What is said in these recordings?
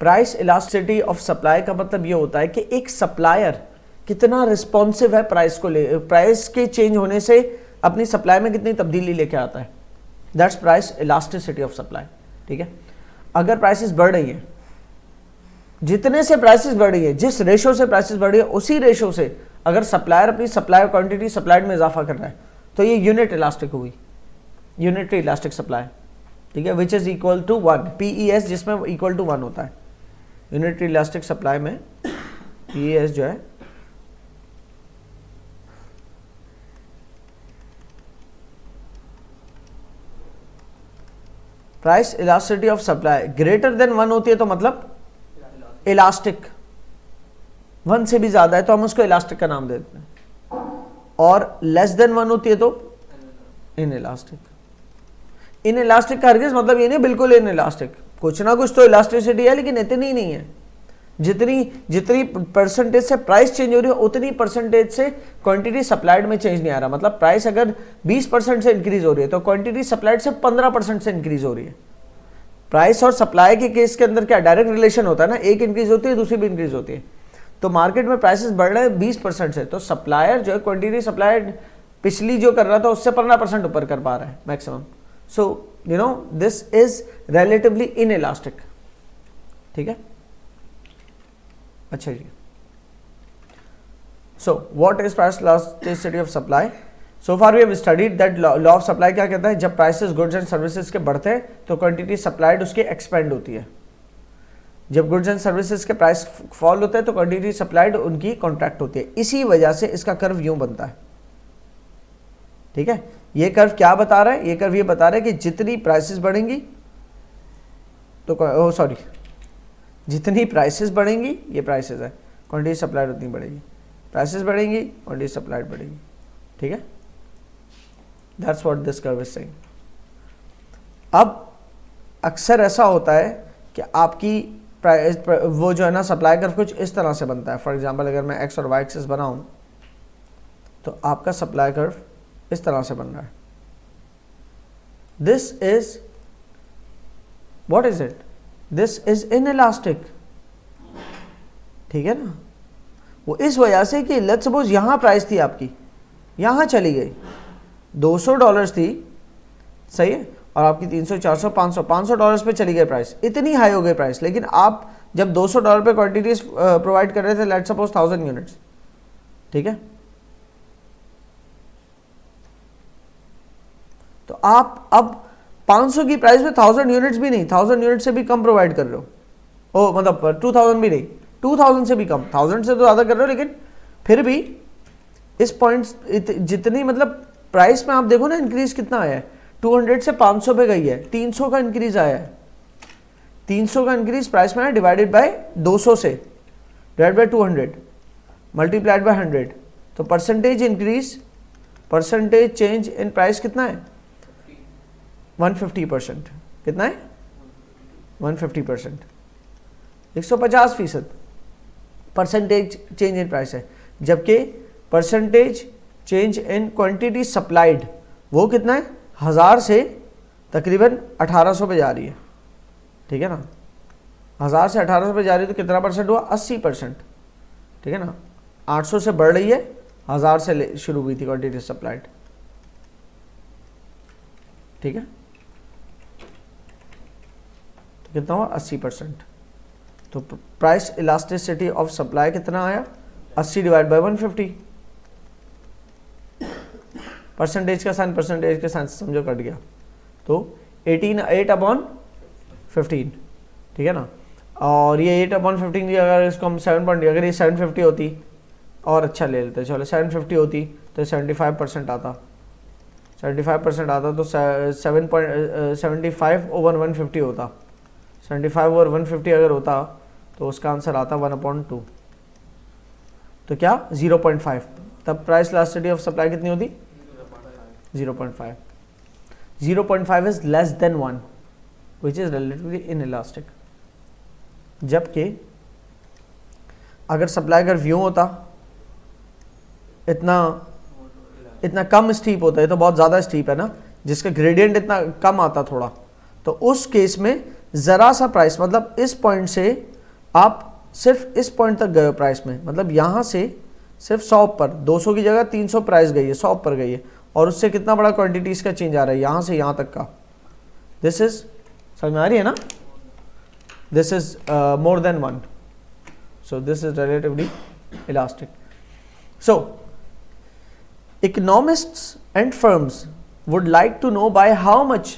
Price elasticity of supply का मतलब ये होता है कि एक सप्लायर कितना रिस्पॉन्सिव है प्राइस को ले, प्राइस के चेंज होने से अपनी सप्लाई में कितनी तब्दीली लेके आता है। That's price elasticity of supply. ठीक है, अगर प्राइसेस बढ़ रही है, जितने से प्राइसेस बढ़ रही है, जिस रेशो से प्राइसेस बढ़ रही है, उसी रेशो से अगर सप्लायर अपनी सप्लाई क्वांटिटी सप्लाइड में इजाफा कर रहा है तो ये यूनिट इलास्टिक हुई, यूनिटरी इलास्टिक सप्लाई। ठीक है, which is equal to 1, PES जिसमें इक्वल टू 1 होता है। यूनिटरी इलास्टिक सप्लाई में PES जो है price elasticity of supply greater than 1 होती है तो मतलब इलास्टिक, 1 से भी ज्यादा है तो हम उसको इलास्टिक का नाम देते हैं, और लेस देन 1 होती है तो इन इलास्टिक। इन इलास्टिक का हरगिज़ मतलब ये नहीं बिल्कुल इन इलास्टिक, कुछ ना कुछ तो इलास्टिसिटी है लेकिन इतनी नहीं है। जितनी परसेंटेज से प्राइस चेंज हो रही है उतनी परसेंटेज से क्वांटिटी सप्लाइड में चेंज नहीं आ रहा। मतलब प्राइस अगर 20% से इंक्रीज हो रही है तो क्वांटिटी सप्लाइड से 15% से इंक्रीज हो रही है। प्राइस और सप्लाई के केस के अंदर क्या डायरेक्ट रिलेशन होता है ना, एक इंक्रीज होती है दूसरी भी इंक्रीज होती है। तो मार्केट में प्राइसेस बढ़ रहे हैं 20% से, तो सप्लायर जो है क्वांटिटी सप्लाइड पिछली जो कर रहा था उससे 15% ऊपर कर पा रहा है maximum. So you know this is relatively inelastic. ठीक है, अच्छा जी। So what is price elasticity of supply? So far we have studied that law of supply क्या कहता है, जब प्राइसेस गुड्स एंड सर्विसेज के बढ़ते हैं तो क्वांटिटी सप्लाइड उसकी एक्सपेंड होती है। जब गुड्स एंड सर्विसेज के प्राइस फॉल होते हैं तो क्वांटिटी सप्लाइड उनकी कॉन्ट्रैक्ट होती है। इसी वजह से इसका कर्व यूं बनता है। ठीक है, ये कर्व क्या बता रहा है? ये कर्व ये बता रहा है कि जितनी प्राइसेस बढ़ेंगी तो सॉरी जितनी प्राइसेस बढ़ेंगी, ये प्राइसेस है, क्वांटिटी सप्लाइड उतनी बढ़ेगी। प्राइसेस बढ़ेंगी, क्वांटिटी सप्लाइड बढ़ेगी। ठीक है, that's what this curve is saying. अब अक्सर ऐसा होता है कि आपकी प्राइस वो जो है ना सप्लाई कर्व कुछ इस तरह से बनता है। फॉर एग्जांपल अगर मैं एक्स और वाई एक्सिस बनाऊं तो आपका सप्लाई कर्व इस तरह से बन रहा है। This is what is it? This is inelastic. ठीक है ना, वो इस वजह से कि लेट्स सपोज यहां प्राइस थी आपकी, यहां चली गई $200 थी, सही है, और आपकी 300, 400, 500 डॉलर्स पे चली गई प्राइस, इतनी हाई हो गई प्राइस। लेकिन आप जब $200 पे क्वांटिटीज प्रोवाइड कर रहे थे, लेट्स सपोज 1000 यूनिट्स, ठीक है, तो आप अब 500 की प्राइस में 1000 यूनिट्स भी नहीं, 1000 यूनिट से भी कम प्रोवाइड कर रहे हो, ओ मतलब 2000 भी नहीं, 2000 से भी कम, 1000 से तो ज़्यादा कर रहे हो, लेकिन फिर भी इस पॉइंट जितनी मतलब प्राइस में आप देखो ना इंक्रीज कितना आया है, 200 से 500 पे गई है, 300 का इंक्रीज आया है। 300 का इंक्रीज प्राइस में है डिवाइडेड बाय 200 से, डिवाइड बाय 200 मल्टीप्लाइड बाय 100, तो percentage increase, percentage change in price कितना है? 150%। कितना है? 150%, 150% परसेंटेज चेंज इन प्राइस है। जबकि percentage change in quantity supplied वो कितना है? 1000 से तकरीबन 1800 पे जा रही है। ठीक है ना, 1000 से 1800 पे जा रही है तो कितना परसेंट हुआ? 80%। ठीक है ना, 800 से बढ़ रही है, 1000 से शुरू हुई थी क्वांटिटी सप्लाइड। ठीक है, तो कितना हुआ? 80%। तो प्राइस इलास्टिसिटी ऑफ सप्लाई कितना आया? 80 डिवाइड बाय 150। परसेंटेज का साइन परसेंटेज के साइन समझो कट गया, तो 8/15। ठीक है ना, और ये 8/15 की अगर इसको हम 7 अगर ये 750 होती और अच्छा ले लेते, चलो 750 होती तो 75% आता, 75% आता तो 75 ओवर 150 होता। 75 ओवर 150 अगर होता तो उसका आंसर आता 1/2, तो क्या 0.5। तब प्राइस इलास्टिसिटी ऑफ सप्लाई कितनी होती? 0.5। 0.5 is less than 1 which is relatively inelastic. जबकि अगर सप्लाई कर्व यूं होता, इतना कम स्टीप होता है, तो बहुत ज़्यादा स्टीप है ना, जिसका ग्रेडियंट इतना कम आता थोड़ा, तो उस केस में जरा सा प्राइस, मतलब इस पॉइंट से आप सिर्फ इस पॉइंट तक गए हो प्राइस में, मतलब यहां से सिर्फ 100 पर 200 की जगह 300 प्राइस गई है, 100 पर गई है, और उससे कितना बड़ा क्वांटिटीज का चेंज आ रहा है यहां से यहां तक का। दिस इज, समझ में आ रही है ना, this is more than 1, so this is relatively elastic. So economists and firms would like to know by how much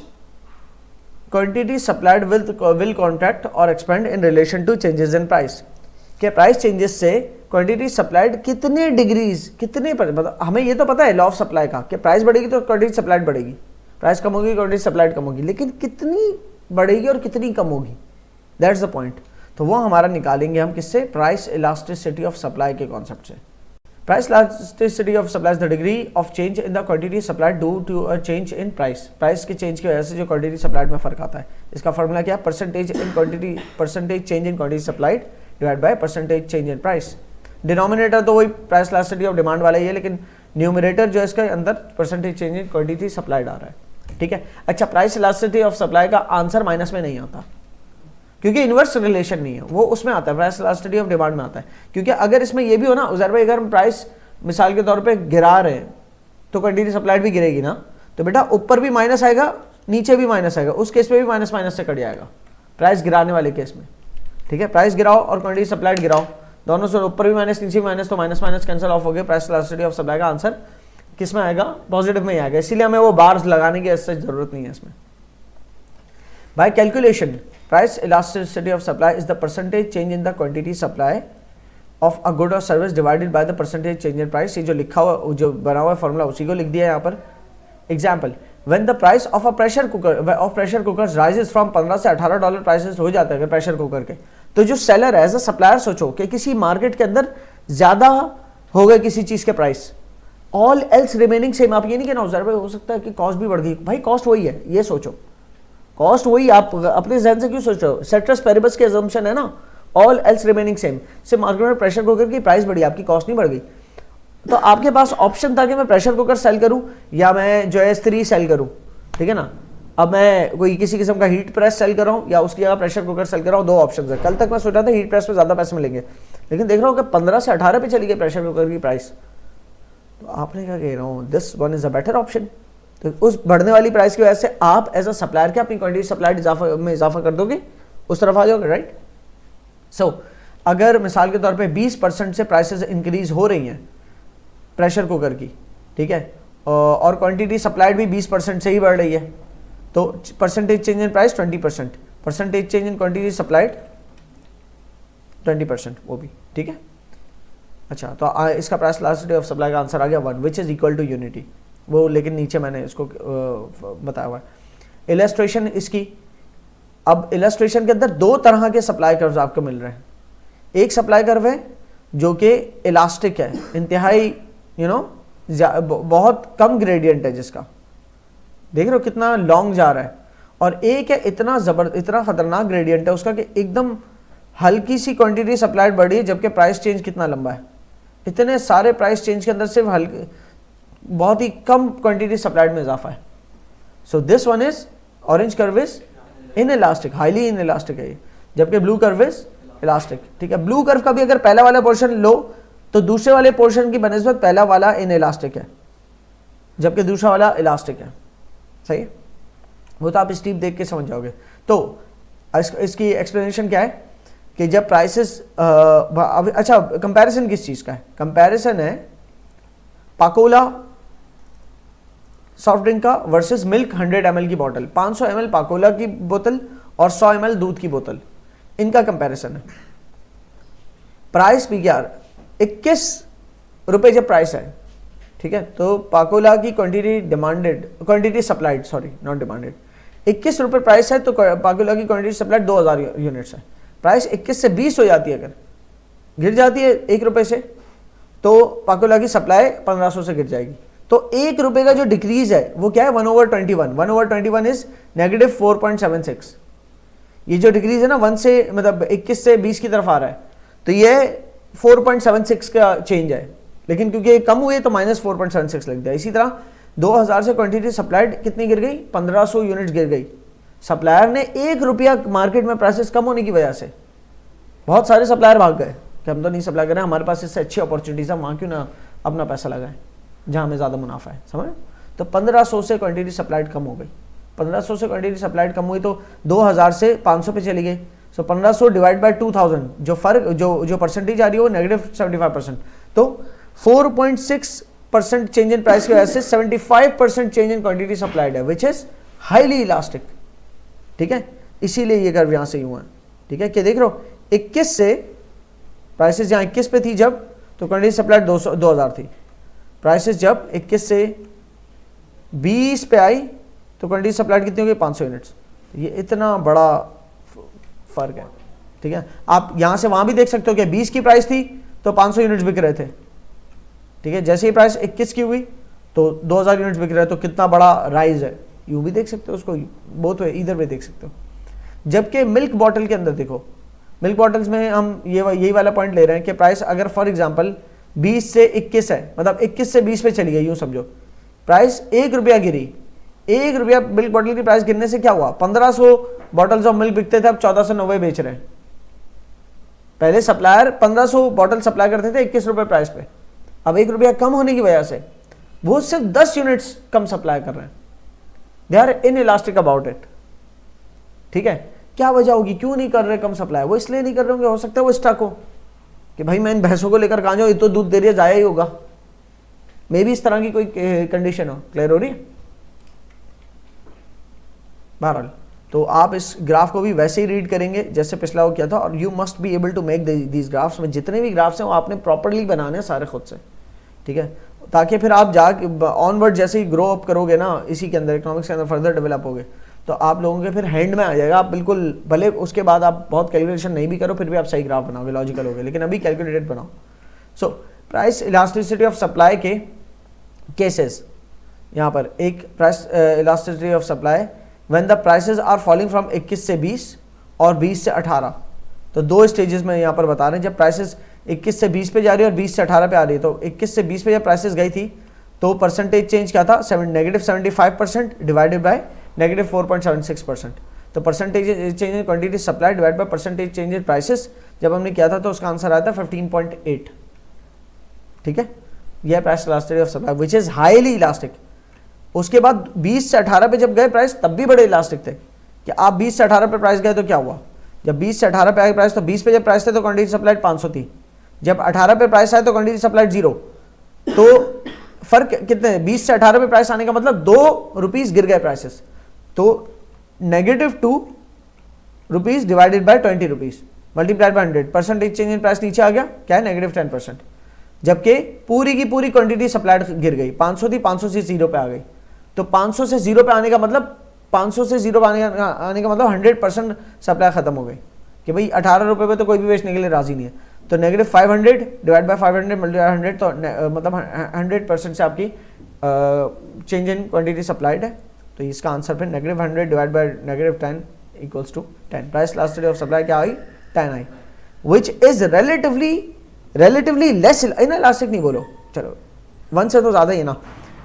quantity supplied will contract or expand in relation to changes in price। क्या price changes से quantity supplied कितने degrees, कितने पर, मतलब हमें ये तो पता है लॉ ऑफ सप्लाई का कि प्राइस बढ़ेगी तो क्वांटिटी सप्लाइड बढ़ेगी, प्राइस कम होगी क्वांटिटी सप्लाइड कम होगी, लेकिन कितनी बढ़ेगी और कितनी कम होगी, दैट्स द पॉइंट। तो वो हमारा निकालेंगे हम किससे, प्राइस इलास्टिसिटी ऑफ सप्लाई के कॉन्सेप्ट से। Price elasticity of supply is the degree of change in the quantity supplied due to a change in price। Price के चेंज की वजह से जो क्वांटिटी सप्लाइड में फर्क आता है, इसका फॉर्मूला क्या है, percentage in quantity, percentage change in quantity supplied divide by percentage change in price. Denominator तो वही प्राइस इलास्टिसिटी ऑफ डिमांड वाला ही है, लेकिन न्यूमरेटर जो है इसके अंदर percentage change in quantity supplied आ रहा है, ठीक है। अच्छा, प्राइस इलास्टिसिटी ऑफ सप्लाई का आंसर माइनस में नहीं आता, क्योंकि इनवर्स रिलेशन नहीं है, वो उसमें आता है, प्राइस इलास्टिसिटी ऑफ डिमांड में आता है। क्योंकि अगर इसमें ये भी हो ना उज़ैर भाई, अगर हम प्राइस मिसाल के तौर पे गिरा रहे हैं तो क्वांटिटी सप्लाइड भी गिरेगी ना, तो बेटा ऊपर भी माइनस आएगा नीचे भी माइनस आएगा, उस केस में भी माइनस माइनस से कट जाएगा प्राइस गिराने वाले केस में, ठीक है। प्राइस गिराओ और क्वांटिटी सप्लाइड गिराओ, दोनों से ऊपर भी माइनस नीचे भी माइनस, तो माइनस माइनस कैंसिल ऑफ हो गया, प्राइस इलास्टिसिटी ऑफ सप्लाई का आंसर किस में आएगा, पॉजिटिव में ही आएगा। इसीलिए हमें वो बार्स लगाने की ऐसी जरूरत नहीं है इसमें। By calculation price elasticity of supply is the percentage change in the quantity supply of a good और service divided by the percentage change in price. ये जो लिखा हुआ, जो बना हुआ फॉर्मूला उसी को लिख दिया है यहाँ पर। Example, when the price of a pressure cooker rises from 15 से $18 प्राइसेस हो जाते हैं अगर प्रेशर कुकर के, तो जो सेलर है एज अ सप्लायर सोचो कि किसी मार्केट के अंदर ज्यादा हो गए किसी चीज के price, all else remaining same. आप ये नहीं कहना उज़ैर भाई हो सकता है कि कॉस्ट भी बढ़ गई, भाई कॉस्ट वही है, ये सोचो कॉस्ट वही, आप अपने जहन से क्यों सोच रहे हो, सेट्रस पेरिबस की अजम्पशन है ना, ऑल एल्स रिमेनिंग सेम। सिर्फ मार्केट में प्रेशर कुकर की प्राइस बढ़ी, आपकी कॉस्ट नहीं बढ़ गई। तो आपके पास ऑप्शन था कि मैं प्रेशर कुकर सेल करूं या मैं जो है इस्त्री सेल करूं, ठीक है ना। अब मैं कोई किसी किस्म का हीट प्रेस सेल कर रहा हूं या उसकी जगह प्रेशर कुकर सेल कर रहा हूं, दो ऑप्शन है। कल तक मैं सोच रहा था हीट प्रेस में ज्यादा पैसे मिलेंगे, लेकिन देख रहा हूं कि 15 से 18 पे चली गई प्रेशर कुकर की प्राइस, तो आपने क्या कह रहा हूं, this one is a better option. तो उस बढ़ने वाली प्राइस की वजह से आप एज अ सप्लायर क्या अपनी क्वांटिटी सप्लाइड में इजाफा कर दोगे, उस तरफ आ जाओगे, राइट। सो अगर मिसाल के तौर पे 20% से प्राइसेस इंक्रीज हो रही हैं प्रेशर कुकर की, ठीक है, और क्वांटिटी सप्लाइड भी 20% से ही बढ़ रही है, तो percentage change in price 20%, percentage change in quantity supplied 20%, वो भी ठीक है। अच्छा, तो इसका प्राइस इलास्टिसिटी ऑफ सप्लाई का आंसर आ गया 1 which is equal to unity, वो लेकिन नीचे मैंने इसको बताया हुआ है। इलस्ट्रेशन इसकी, अब इलस्ट्रेशन के अंदर दो तरह के सप्लाई कर्व्स आपको मिल रहे हैं। एक सप्लाई कर्व है जो कि इलास्टिक है, इंतहाई बहुत कम ग्रेडियंट है जिसका, देख रहे हो कितना लॉन्ग जा रहा है, और एक है इतना खतरनाक ग्रेडियंट है उसका कि एकदम हल्की सी क्वांटिटी सप्लाइड बढ़ी जबकि प्राइस चेंज कितना लंबा है। इतने सारे प्राइस चेंज के अंदर सिर्फ बहुत ही कम क्वांटिटी सप्लाइड में इजाफा है। So this one is orange curve is in elastic, highly in elastic है ये, जबकि ब्लू कर्व इज इलास्टिक, ठीक है। ब्लू कर्व का भी अगर पहला वाला पोर्शन लो तो दूसरे वाले पोर्शन की बनिस्बत पहला वाला इन इलास्टिक है जबकि दूसरा वाला इलास्टिक है, सही है। वो तो आप स्टीप देख के समझ जाओगे। तो इसकी एक्सप्लेनेशन क्या है कि जब प्राइसेस अच्छा, कंपैरिजन किस चीज का है, कंपैरिजन है पाकोला सॉफ्ट ड्रिंक का वर्सेस मिल्क 100 ml की बोतल, 500 ml पाकोला की बोतल और 100 ml दूध की बोतल, इनका कंपैरिजन है। प्राइस भी क्या, 21 रुपए जब प्राइस है, ठीक है, तो पाकोला की quantity supplied, sorry not demanded, 21 रुपए प्राइस है तो पाकोला की क्वांटिटी सप्लाइड 2000 यूनिट्स है। प्राइस 21 से 20 हो जाती है, अगर गिर जाती है 1 रुपए से तो पाकोला की सप्लाई 1500 से गिर जाएगी। तो 1 रुपए का जो डिक्रीज है वो क्या है, 1/21, 1/21 इज -4.76। ये जो डिक्रीज है ना 1 से, मतलब 21 से 20 की तरफ आ रहा है, तो ये 4.76 का चेंज है, लेकिन क्योंकि ये कम हुए तो -4.76 लग गया। इसी तरह 2000 से क्वांटिटी सप्लाइड कितनी गिर गई, 1500 यूनिट गिर गई, सप्लायर ने 1 रुपया मार्केट में प्राइसेस कम होने की वजह से, बहुत सारे सप्लायर भाग गए कि हम तो नहीं सप्लाई करें, हमारे पास इससे अच्छी अपॉर्चुनिटीज है, वहाँ क्यों ना अपना पैसा लगाएं जहाँ हमें ज़्यादा मुनाफा है, समझ। तो 1500 से क्वांटिटी सप्लाइड कम हो गई, 1500 से क्वांटिटी सप्लाइड कम हुई तो 2000 से 500 पे चली गई। सो 1500 डिवाइड बाय 2000, जो फर्क जो परसेंटेज आ रही है वो -75%। तो 4.6% चेंज इन प्राइस की वजह से 75% चेंज इन क्वांटिटी सप्लाइड है, विच इज हाईली इलास्टिक। ठीक है, इसीलिए ये कर्व यहाँ से यूँ है। ठीक है, कि देख रहे हो 21 से प्राइसेस यहाँ 21 पे थी जब, तो क्वांटिटी सप्लाइड 2000 थी। प्राइसेस जब 21 से 20 पे आई तो क्वांटिटी सप्लाइड कितनी हो गई, 500 यूनिट्स। ये इतना बड़ा फर्क है। ठीक है, आप यहाँ से वहाँ भी देख सकते हो कि 20 की प्राइस थी तो 500 यूनिट्स बिक रहे थे। ठीक है, जैसे ही प्राइस 21 की हुई तो 2000 यूनिट्स बिक रहे हैं, तो कितना बड़ा राइज है। यूँ भी देख सकते हो उसको, बोथ वे, इधर भी देख सकते हो। जबकि मिल्क बॉटल के अंदर देखो, मिल्क बॉटल्स में हम यही वाला पॉइंट ले रहे हैं कि प्राइस अगर फॉर एग्जांपल 20 से 21 है, मतलब 21 से 20 पे चली गई, यूँ समझो प्राइस 1 रुपया गिरी, 1 रुपया मिल्क बॉटल की प्राइस गिरने से क्या हुआ, 1500 बॉटल्स ऑफ मिल्क बिकते थे, अब 1490 बेच रहे हैं। पहले सप्लायर 1500 बॉटल सप्लाई करते थे 21 रुपये प्राइस पे, अब 1 रुपया कम होने की वजह से वो सिर्फ 10 यूनिट्स कम सप्लाई कर रहे हैं। They are inelastic about it. ठीक है, क्या वजह होगी, क्यों नहीं कर रहे कम सप्लाई? वो इसलिए नहीं कर रहे होंगे, हो सकता है वो स्टक हो कि भाई मैं इन भैंसों को लेकर कहाँ जाऊँ, ये तो दूध दे रही है, जाया ही होगा। मे भी इस तरह की कोई कंडीशन हो। क्लियर हो रही है? बहरहाल, तो आप इस ग्राफ को भी वैसे ही रीड करेंगे जैसे पिछला वो किया था, और you must be able to make these graphs. में जितने भी ग्राफ्स हैं वो आपने प्रॉपरली बनाने हैं सारे खुद से। ठीक है, ताकि फिर आप जा ऑनवर्ड जैसे ही ग्रो अप करोगे ना इसी के अंदर, इकोनॉमिक्स के अंदर फर्दर डेवलप होगे, तो आप लोगों के फिर हैंड में आ जाएगा। आप बिल्कुल, भले उसके बाद आप बहुत कैलकुलेशन नहीं भी करो, फिर भी आप सही ग्राफ बनाओगे, लॉजिकल होगे, लेकिन अभी कैलकुलेटेड बनाओ। So price elasticity of supply के केसेस, यहाँ पर एक price elasticity of supply when the prices are falling from 21 से 20 और 20 से 18। तो दो स्टेजेस में यहाँ पर बता रहे हैं, जब प्राइसेस 21 से 20 पे जा रही है और 20 से 18 पे आ रही है। तो 21 से 20 पे जब प्राइसेस गई थी तो परसेंटेज चेंज क्या था, -75% डिवाइडेड बाय -4.76%। तो percentage change in quantity supply divide by percentage change in prices जब हमने किया था तो उसका आंसर आया था 15.8। ठीक है, यह price elasticity of supply which is highly elastic. उसके बाद 20 से 18 पे जब गए प्राइस तब भी बड़े इलास्टिक थे कि आप 20 से 18 पे प्राइस गए तो क्या हुआ, जब 20 से 18 पे आए प्राइस तो 20 पे जब प्राइस थे तो क्वांटिटी सप्लाइड 500 थी, जब 18 पे प्राइस आए तो क्वांटिटी सप्लाइड 0। तो फर्क कितने, 20 से 18 पे प्राइस आने का मतलब 2 रुपीज गिर गए प्राइसेस, तो -2 rupees divided by 20 rupees multiplied by 100, percentage change in price नीचे आ गया, क्या है, -10%। जबकि पूरी की पूरी क्वांटिटी सप्लाइड गिर गई, 500 थी, 500 से 0 पे आ गई। तो 500 से 0 पे आने का मतलब 500 से 0 पे आने का मतलब 100% सप्लाई खत्म हो गई कि भाई 18 रुपये पे तो कोई भी बेचने के लिए राजी नहीं है। तो -500 डिवाइड बाय 500 मल्टीप्लाई 100, तो मतलब 100% से आपकी चेंज इन क्वांटिटी सप्लाइड है। तो इसका आंसर फिर -100 divide by -10 equals to 10। Price elasticity of supply क्या आई, 10 आई, which is relatively less inelastic, नहीं बोलो चलो 1 से तो ज़्यादा ही है ना,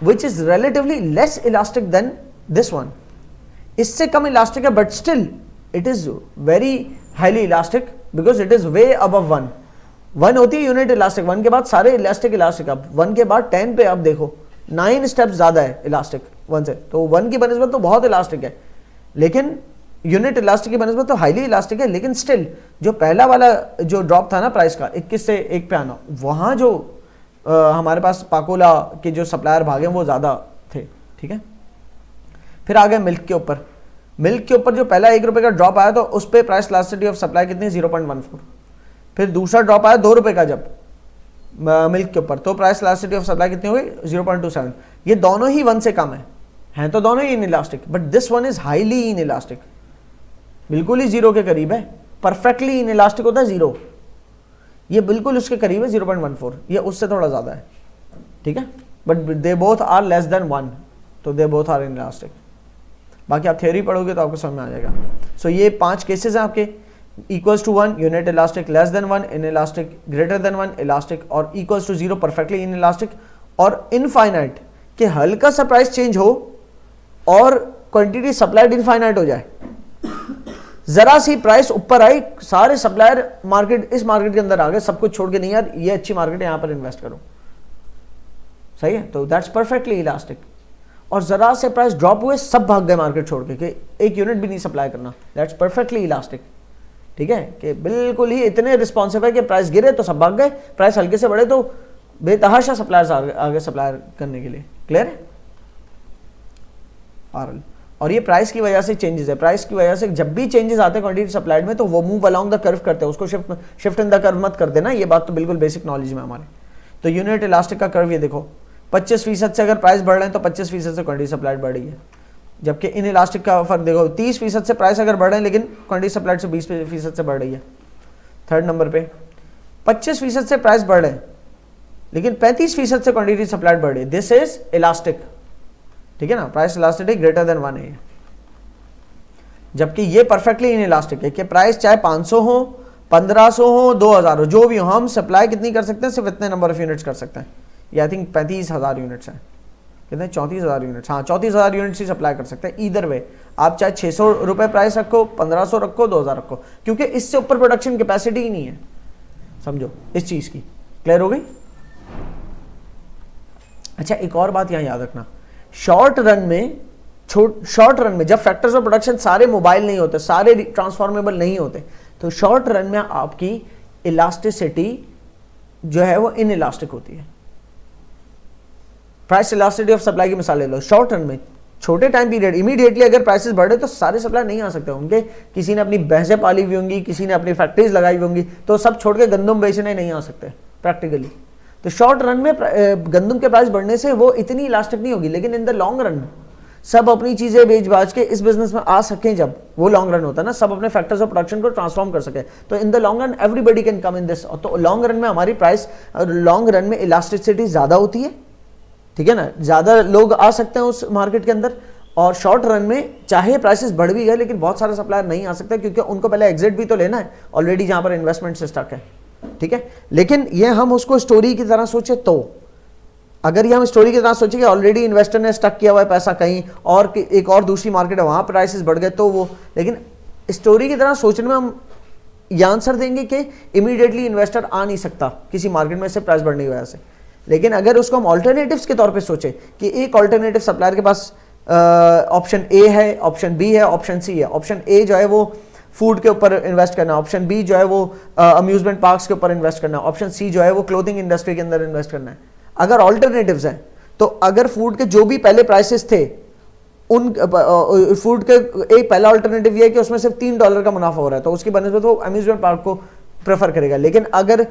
which is relatively less elastic than this one। इससे कम इलास्टिक है but still it is very highly elastic because it is way above 1। 1 होती है यूनिट इलास्टिक, 1 के बाद सारे इलास्टिक। अब 1 के बाद 10 पे अब देखो 9 स्टेप्स ज़्यादा है इलास्टिक 1 से, तो 1 की बनस्बत तो बहुत इलास्टिक है, लेकिन यूनिट इलास्टिक की बनस्बत तो हाईली इलास्टिक है। लेकिन स्टिल जो पहला वाला जो ड्रॉप था ना प्राइस का 21 से 1 पे आना, वहाँ जो हमारे पास पाकोला के जो सप्लायर भागे वो ज़्यादा थे। ठीक है, फिर आ गए मिल्क के ऊपर। मिल्क के ऊपर जो पहला 1 रुपये का ड्रॉप आया तो उस पर प्राइस इलास्टिसिटी ऑफ सप्लाई कितनी, 0.14। फिर दूसरा ड्रॉप आया 2 रुपये का जब मिल्क के ऊपर, तो प्राइस इलास्टिसिटी ऑफ सप्लाई कितनी हो गई, 0.27। ये दोनों ही 1 से कम हैं तो दोनों ही inelastic, but this one is highly inelastic, बिल्कुल ही 0 के करीब है। परफेक्टली इनइलास्टिक होता है 0, ये बिल्कुल उसके करीब है 0.14, ये उससे थोड़ा ज़्यादा है। ठीक है, but they both are less than 1, तो दे बोथ आर इनइलास्टिक। बाकी आप थ्योरी पढ़ोगे तो आपको समझ में आ जाएगा। सो ये 5 केसेस हैं आपके, equals to 1 unit elastic, less than 1 inelastic, greater than 1 elastic, और इक्वल्स टू 0 परफेक्टली इनइलास्टिक, और इनफाइनाइट कि हल्का सा प्राइस चेंज हो और क्वांटिटी सप्लाइड इनफाइनाइट हो जाए। जरा सी प्राइस ऊपर आई, सारे सप्लायर मार्केट, इस मार्केट के अंदर आ गए, सब कुछ छोड़ के, नहीं यार ये अच्छी मार्केट है, यहां पर इन्वेस्ट करो, सही है, तो दैट्स परफेक्टली इलास्टिक। और जरा से प्राइस ड्रॉप हुए, सब भाग गए मार्केट छोड़ के, कि एक यूनिट भी नहीं सप्लाई करना, दैट्स परफेक्टली इलास्टिक। ठीक है, कि बिल्कुल ही इतने रिस्पॉन्सिव है कि प्राइस गिरे तो सब भाग गए, प्राइस हल्के से बढ़े तो बेतहाशा सप्लायर्स आगे सप्लायर करने के लिए। क्लियर है? और ये प्राइस की वजह से चेंजेस है, प्राइस की वजह से जब भी चेंजेस आते हैं क्वांटिटी सप्लाइड में, तो वो मूव अलोंग द कर्व करते हैं, उसको शिफ्ट इन द कर्व मत कर देना, ये बात तो बिल्कुल बेसिक नॉलेज में हमारे। तो यूनिट इलास्टिक का कर्व ये देखो, 25% से अगर प्राइस बढ़ रहे हैं तो 25% से क्वांटिटी सप्लाइड बढ़ रही है, जबकि इन इलास्टिक का फर्क देखो, 30% से प्राइस अगर बढ़ रहे हैं लेकिन क्वांटिटी सप्लाइड से 20% से बढ़ रही है। थर्ड नंबर पे 25% से प्राइस बढ़ रहे हैं लेकिन 35% से क्वांटिटी सप्लाइड बढ़ रही है, दिस इज इलास्टिक। ठीक है ना, प्राइस इलास्टिसिटी ग्रेटर देन 1 है। जबकि ये परफेक्टली इन इलास्टिक है कि प्राइस चाहे 500 हो, 1500 हो, 2000 हो, जो भी हो, हम सप्लाई कितनी कर सकते हैं, सिर्फ इतने नंबर ऑफ यूनिट्स कर सकते हैं। ये आई थिंक 35,000 यूनिट्स हैं, कितने, 34,000 यूनिट्स, हाँ 34,000 यूनिट्स ही सप्लाई कर सकते हैं। ईदर वे आप चाहे 600 रुपये प्राइस रखो, 1500 रखो, 2000 रखो, क्योंकि इससे ऊपर प्रोडक्शन कैपेसिटी ही नहीं है, समझो इस चीज की। क्लियर हो गई? अच्छा, एक और बात यहां याद रखना, शॉर्ट रन में जब फैक्टर्स ऑफ प्रोडक्शन सारे मोबाइल नहीं होते, सारे ट्रांसफॉर्मेबल नहीं होते, तो शॉर्ट रन में आपकी इलास्टिसिटी जो है वो इन इलास्टिक होती है। प्राइस इलास्टिसिटी ऑफ सप्लाई की मिसाल ले लो, शॉर्ट रन में छोटे टाइम पीरियड इमीडिएटली अगर प्राइसेस बढ़े तो सारे सप्लाई नहीं आ सकते होंगे, किसी ने अपनी भैंसें पाली हुई होंगी, किसी ने अपनी फैक्ट्रीज लगाई हुई होंगी, तो सब छोड़ के गंदम बेचने नहीं आ सकते प्रैक्टिकली। तो शॉर्ट रन में गंदम के प्राइस बढ़ने से वो इतनी इलास्टिक नहीं होगी, लेकिन इन द लॉन्ग रन सब अपनी चीजें बेच बाज के इस बिजनेस में आ सकें, जब वो लॉन्ग रन होता है ना, सब अपने फैक्टर्स ऑफ प्रोडक्शन को ट्रांसफॉर्म कर सके, तो in the long run everybody can come in this. तो लॉन्ग रन में हमारी प्राइस, लॉन्ग रन में इलास्टिसिटी ज्यादा होती है, ठीक है ना, ज्यादा लोग आ सकते हैं उस मार्केट के अंदर। और शॉर्ट रन में चाहे प्राइसेस बढ़ भी गए लेकिन बहुत सारे सप्लायर नहीं आ सकते, क्योंकि उनको पहले एग्जिट भी तो लेना है ऑलरेडी जहां पर इन्वेस्टमेंट से स्टक है। ठीक है, लेकिन ये हम उसको स्टोरी की तरह सोचे, तो अगर ये हम स्टोरी की तरह सोचे कि ऑलरेडी इन्वेस्टर ने स्टक किया हुआ है पैसा कहीं और, एक और दूसरी मार्केट है वहां प्राइसेस बढ़ गए, तो वो, लेकिन स्टोरी की तरह सोचने में हम ये आंसर देंगे कि इमीडिएटली इन्वेस्टर आ नहीं सकता किसी मार्केट में से प्राइस बढ़ने की वजह से। लेकिन अगर उसको हम ऑल्टरनेटिव्स के तौर पे सोचे कि एक ऑल्टरनेटिव सप्लायर के पास ऑप्शन ए है, ऑप्शन बी है, ऑप्शन सी है, ऑप्शन ए जो है वो फूड के ऊपर इन्वेस्ट करना, ऑप्शन बी जो है वो अम्यूजमेंट पार्क्स के ऊपर इन्वेस्ट करना, ऑप्शन सी जो है वो क्लोथिंग इंडस्ट्री के अंदर इन्वेस्ट करना है। अगर ऑल्टरनेटिव्स हैं तो अगर फूड के जो भी पहले प्राइसेस थे उन फूड के, एक पहला ऑल्टरनेटिव ये है कि उसमें सिर्फ $3 का मुनाफा हो रहा है, तो उसकी बनस्बत वो अम्यूजमेंट पार्क को प्रेफर करेगा। लेकिन अगर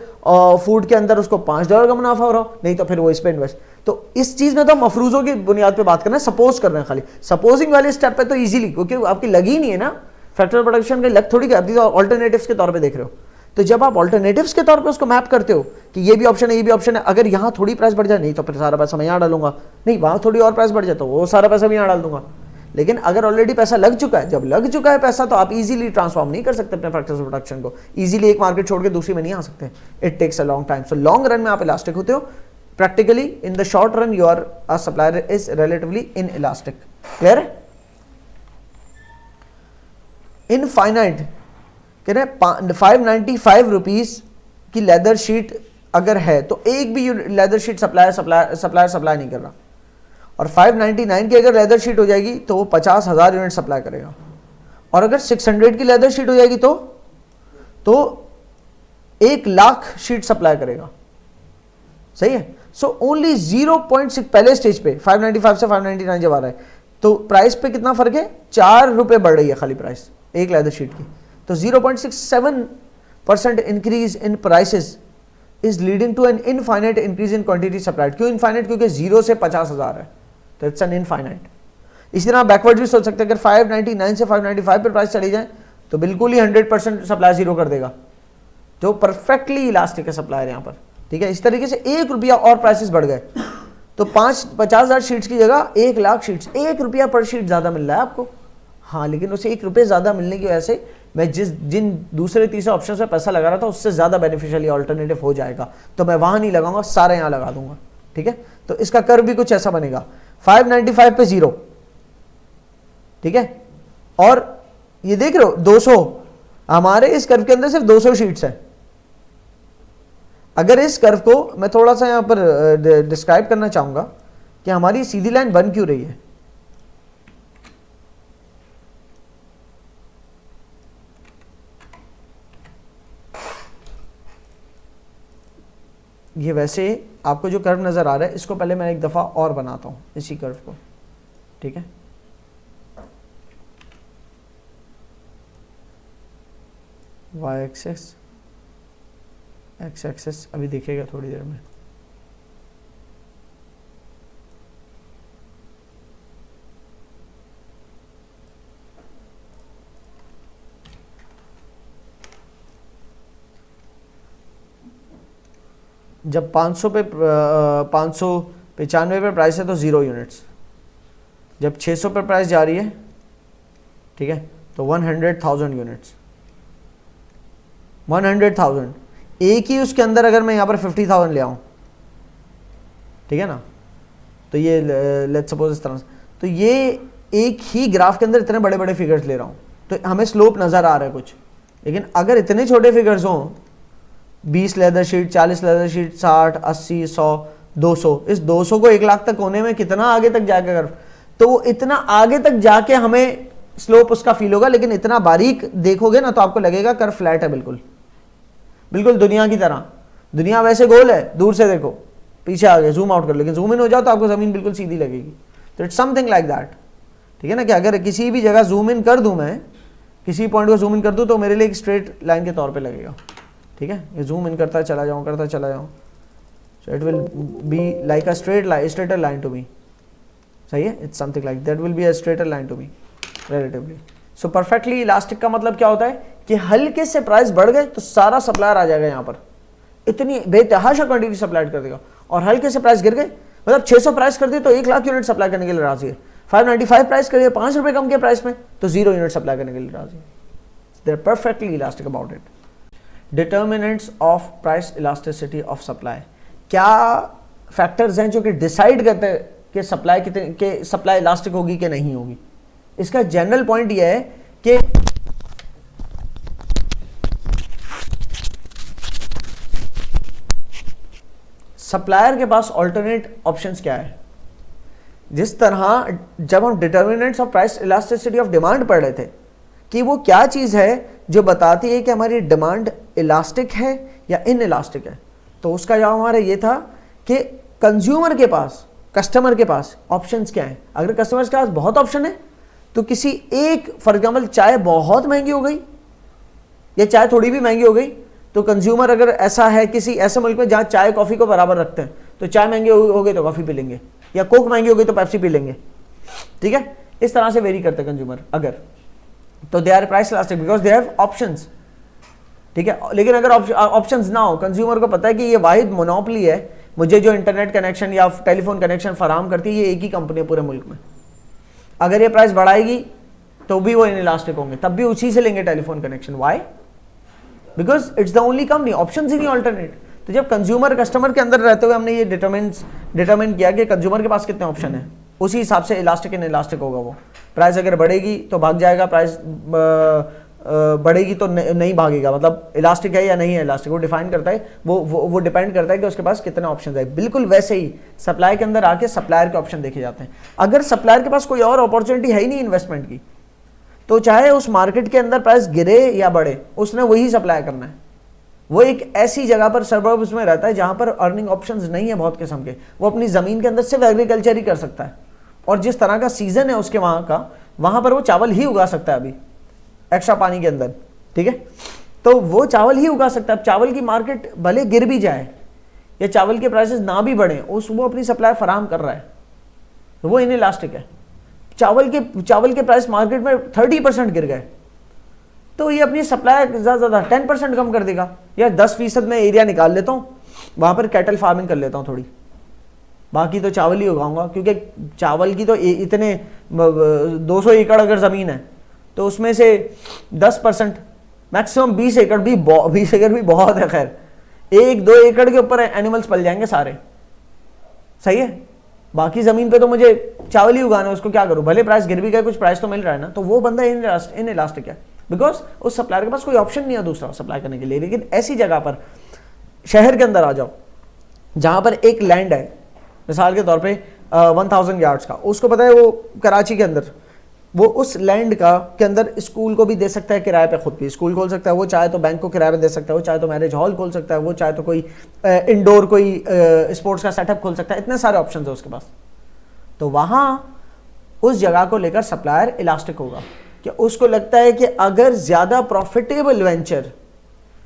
फूड के अंदर उसको $5 का मुनाफा हो रहा हो, नहीं तो फिर वो इस पे इन्वेस्ट। तो इस चीज में तो हम अफरूजों की बुनियाद पे बात कर रहे हैं, सपोज कर रहे हैं, खाली सपोजिंग वाले स्टेप पे तो इजीली, क्योंकि आपकी लगी नहीं है ना, फैक्टर प्रोडक्शन की लग थोड़ी कर दी, तो ऑल्टरनेटिव्स के तौर पे देख रहे हो। तो जब आप ऑल्टरनेटिव्स के तौर पे उसको मैप करते हो कि ये भी ऑप्शन है, ये भी ऑप्शन है, अगर यहाँ थोड़ी प्राइस बढ़ जाए, नहीं तो फिर सारा पैसा मैं यहाँ डालूंगा, नहीं वहां थोड़ी और प्राइस बढ़ जाए तो वो सारा पैसा भी यहाँ डाल दूंगा। लेकिन अगर ऑलरेडी पैसा लग चुका है, जब लग चुका है पैसा, तो आप इजीली ट्रांसफॉर्म नहीं कर सकते अपने फैक्टर्स ऑफ प्रोडक्शन को, इजीली एक मार्केट छोड़ के दूसरी में नहीं आ सकते, it takes a long time. So long run में आप इलास्टिक होते हो, practically in the short run your supplier is relatively inelastic. Clear है? इनफाइनाइट कह रहे 595 रुपीज की लेदर शीट अगर है तो एक भी लेदर शीट सप्लायर सप्लाई नहीं कर रहा, और 599 की अगर लेदर शीट हो जाएगी तो वो 50,000 यूनिट सप्लाई करेगा, और अगर 600 की लेदर शीट हो जाएगी तो 1 लाख शीट सप्लाई करेगा। सही है? सो ओनली 0.6 पहले स्टेज पे 595 से 599 जब आ रहा है तो प्राइस पे कितना फर्क है, 4 रुपए बढ़ रही है खाली प्राइस एक लेदर शीट की। तो 0.67% increase in prices is leading to an infinite increase in quantity supplied. क्यों इनफाइनाइट? क्योंकि 0 से 50,000 है, तो इट्स एन इनफाइनाइट। इसी तरह बैकवर्ड भी सोच सकते हैं, अगर 599 से 595 पे प्राइस चली जाए तो बिल्कुल ही 100% सप्लाई जीरो कर देगा, जो परफेक्टली इलास्टिक है सप्लायर यहाँ पर। ठीक है, इस तरीके से 1 रुपया और प्राइसेस बढ़ गए तो 50,000 शीट्स की जगह 1 लाख शीट्स, 1 रुपया पर शीट ज्यादा मिल रहा है आपको। हाँ, लेकिन उसे 1 रुपये ज्यादा मिलने की वजह से मैं जिन दूसरे तीसरे ऑप्शन पे पैसा लगा रहा था उससे ज्यादा बेनिफिशियल ऑल्टरनेटिव हो जाएगा, तो मैं वहां नहीं लगाऊंगा, सारे यहां लगा दूंगा। ठीक है, तो इसका कर्व भी कुछ ऐसा बनेगा, 595 पे 0, ठीक है, और ये देख रहे हो 200, हमारे इस कर्व के अंदर सिर्फ 200 शीट्स है। अगर इस कर्व को मैं थोड़ा सा यहां पर डिस्क्राइब करना चाहूंगा कि हमारी सीधी लाइन बन क्यों रही है। ये वैसे आपको जो कर्व नजर आ रहा है, इसको पहले मैं एक दफा और बनाता हूं इसी कर्व को, ठीक है। वाई एक्सेस, एक्स एक्सेस अभी दिखेगा थोड़ी देर में। जब 500 पे 595 पे प्राइस है तो 0 यूनिट्स, जब 600 पे प्राइस जा रही है, ठीक है, तो 100,000 यूनिट्स, 100,000। एक ही उसके अंदर अगर मैं यहाँ पर 50,000 ले आऊँ, ठीक है ना, तो ये लेट्स सपोज इस तरह से, तो ये एक ही ग्राफ के अंदर इतने बड़े बड़े फिगर्स ले रहा हूँ, तो हमें स्लोप नज़र आ रहा है कुछ। लेकिन अगर इतने छोटे फिगर्स हों, 20 लेदर शीट, 40 लेदर शीट, 60, 80, 100, 200, इस 200 को 1 लाख तक होने में कितना आगे तक जाके कर्व, तो वो इतना आगे तक जाके हमें स्लोप उसका फील होगा। लेकिन इतना बारीक देखोगे ना तो आपको लगेगा कर्व फ्लैट है, बिल्कुल बिल्कुल दुनिया की तरह। दुनिया वैसे गोल है, दूर से देखो, पीछे आ गए, जूम आउट कर, लेकिन जूम इन हो जाओ तो आपको जमीन बिल्कुल सीधी लगेगी। तो इट्स समथिंग लाइक दैट, ठीक है ना, कि अगर किसी भी जगह जूम इन कर दूं, मैं किसी पॉइंट को जूम इन कर दूं तो मेरे लिए एक स्ट्रेट लाइन के तौर पे लगेगा, ठीक है। ये जूम इन करता चला जाऊं, करता चला जाऊं, so it will be like a straighter line to me, सही है। It's something like that will be a straighter line to me relatively. So perfectly elastic का मतलब क्या होता है कि हल्के से प्राइस बढ़ गए तो सारा सप्लायर आ जाएगा यहाँ पर, इतनी बेतहाशा क्वांटिटी सप्लाई कर देगा। और हल्के से प्राइस गिर गए, मतलब 600 प्राइस कर दिए तो 1 लाख यूनिट सप्लाई करने के लिए राजी है। 595 प्राइस करिए, 5 रुपए कम किया प्राइस में, तो 0 यूनिट सप्लाई करने के लिए राजी है। They are perfectly elastic about it. Determinants of price elasticity of supply, क्या फैक्टर्स हैं जो कि डिसाइड करते हैं कि सप्लाई कितने के सप्लाई इलास्टिक होगी कि नहीं होगी। इसका जनरल पॉइंट यह है कि सप्लायर के पास ऑल्टरनेट ऑप्शंस क्या है। जिस तरह जब हम determinants of price elasticity of demand पढ़ रहे थे कि वो क्या चीज़ है जो बताती है कि हमारी डिमांड इलास्टिक है या इन इलास्टिक है, तो उसका जवाब हमारा ये था कि कंज्यूमर के पास, कस्टमर के पास ऑप्शंस क्या हैं। अगर कस्टमर के पास बहुत ऑप्शन है तो किसी एक, फॉर एग्जाम्पल चाय बहुत महंगी हो गई या चाय थोड़ी भी महंगी हो गई, तो कंज्यूमर अगर ऐसा है किसी ऐसे मुल्क में जहाँ चाय कॉफ़ी को बराबर रखते हैं, तो चाय महंगी हो गई तो कॉफ़ी पी लेंगे, या कोक महंगी हो गई तो पेप्सी पी लेंगे, ठीक है। इस तरह से वेरी करते हैं कंज्यूमर। अगर तो they are price elastic because they have options, ठीक है। लेकिन अगर ऑप्शंस ना हो, कंज्यूमर को पता है कि ये वाहिद मोनोपोली है, मुझे जो इंटरनेट कनेक्शन या टेलीफोन कनेक्शन फराहम करती है ये एक ही कंपनी है पूरे मुल्क में, अगर ये प्राइस बढ़ाएगी तो भी वो इनइलास्टिक होंगे, तब भी उसी से लेंगे telephone connection. Why? Because it's the only company, options ही नहीं ऑल्टरनेट। तो जब कंज्यूमर कस्टमर के अंदर रहते हुए हमने ये डिटरमिन किया कि कंज्यूमर के पास कितने ऑप्शन है, उसी हिसाब से इलास्टिक इन इलास्टिक होगा वो। प्राइस अगर बढ़ेगी तो भाग जाएगा, प्राइस बढ़ेगी तो नहीं भागेगा, मतलब इलास्टिक है या नहीं है इलास्टिक, वो डिफाइन करता है, वो डिपेंड करता है कि उसके पास कितने ऑप्शन है। बिल्कुल वैसे ही सप्लाई के अंदर आके सप्लायर के ऑप्शन देखे जाते हैं। अगर सप्लायर के पास कोई और अपॉर्चुनिटी है ही नहीं इन्वेस्टमेंट की, तो चाहे उस मार्केट के अंदर प्राइस गिरे या बढ़े, उसने वही सप्लाई करना है। वो एक ऐसी जगह पर सबर्ब्स में रहता है जहां पर अर्निंग ऑप्शंस नहीं है बहुत किस्म के, वो अपनी ज़मीन के अंदर सिर्फ एग्रीकल्चर ही कर सकता है, और जिस तरह का सीजन है उसके वहां पर वो चावल ही उगा सकता है अभी एक्स्ट्रा पानी के अंदर, ठीक है। तो वो चावल ही उगा सकता है। अब चावल की मार्केट भले गिर भी जाए या चावल के प्राइसेस ना भी बढ़े, वो अपनी सप्लाई फराहम कर रहा है, तो वो इनइलास्टिक है। चावल के प्राइस मार्केट में 30% गिर गए, तो ये अपनी सप्लाई ज़्यादा 10% कम कर देगा, या 10% में एरिया निकाल लेता हूँ, वहाँ पर कैटल फार्मिंग कर लेता हूँ थोड़ी, बाकी तो चावल ही उगाऊंगा। क्योंकि चावल की तो इतने 200 एकड़ अगर ज़मीन है तो उसमें से 10%, मैक्सिमम 20 एकड़ भी बहुत है। खैर 1-2 एकड़ के ऊपर एनिमल्स पल जाएंगे सारे, सही है। बाकी ज़मीन पे तो मुझे चावल ही उगाना है, उसको क्या करूँ, भले प्राइस गिर भी गए कुछ प्राइस तो मिल रहा है ना, तो वो बंदा इन इलास्टिक है, बिकॉज उस सप्लायर के पास कोई ऑप्शन नहीं है दूसरा सप्लाई करने के लिए। लेकिन ऐसी जगह पर शहर के अंदर आ जाओ जहाँ पर एक लैंड है मिसाल के तौर पे 1000 यार्ड्स का, उसको पता है वो कराची के अंदर, वो उस लैंड का के अंदर स्कूल को भी दे सकता है किराए पे, खुद भी स्कूल खोल सकता है, वो चाहे तो बैंक को किराए पे दे सकता है, वो चाहे तो मैरिज हॉल खोल सकता है, वो चाहे तो कोई इंडोर कोई स्पोर्ट्स का सेटअप खोल सकता है, इतने सारे ऑप्शन है उसके पास। तो वहाँ उस जगह को लेकर सप्लायर इलास्टिक होगा कि उसको लगता है कि अगर ज़्यादा प्रॉफिटेबल वेंचर,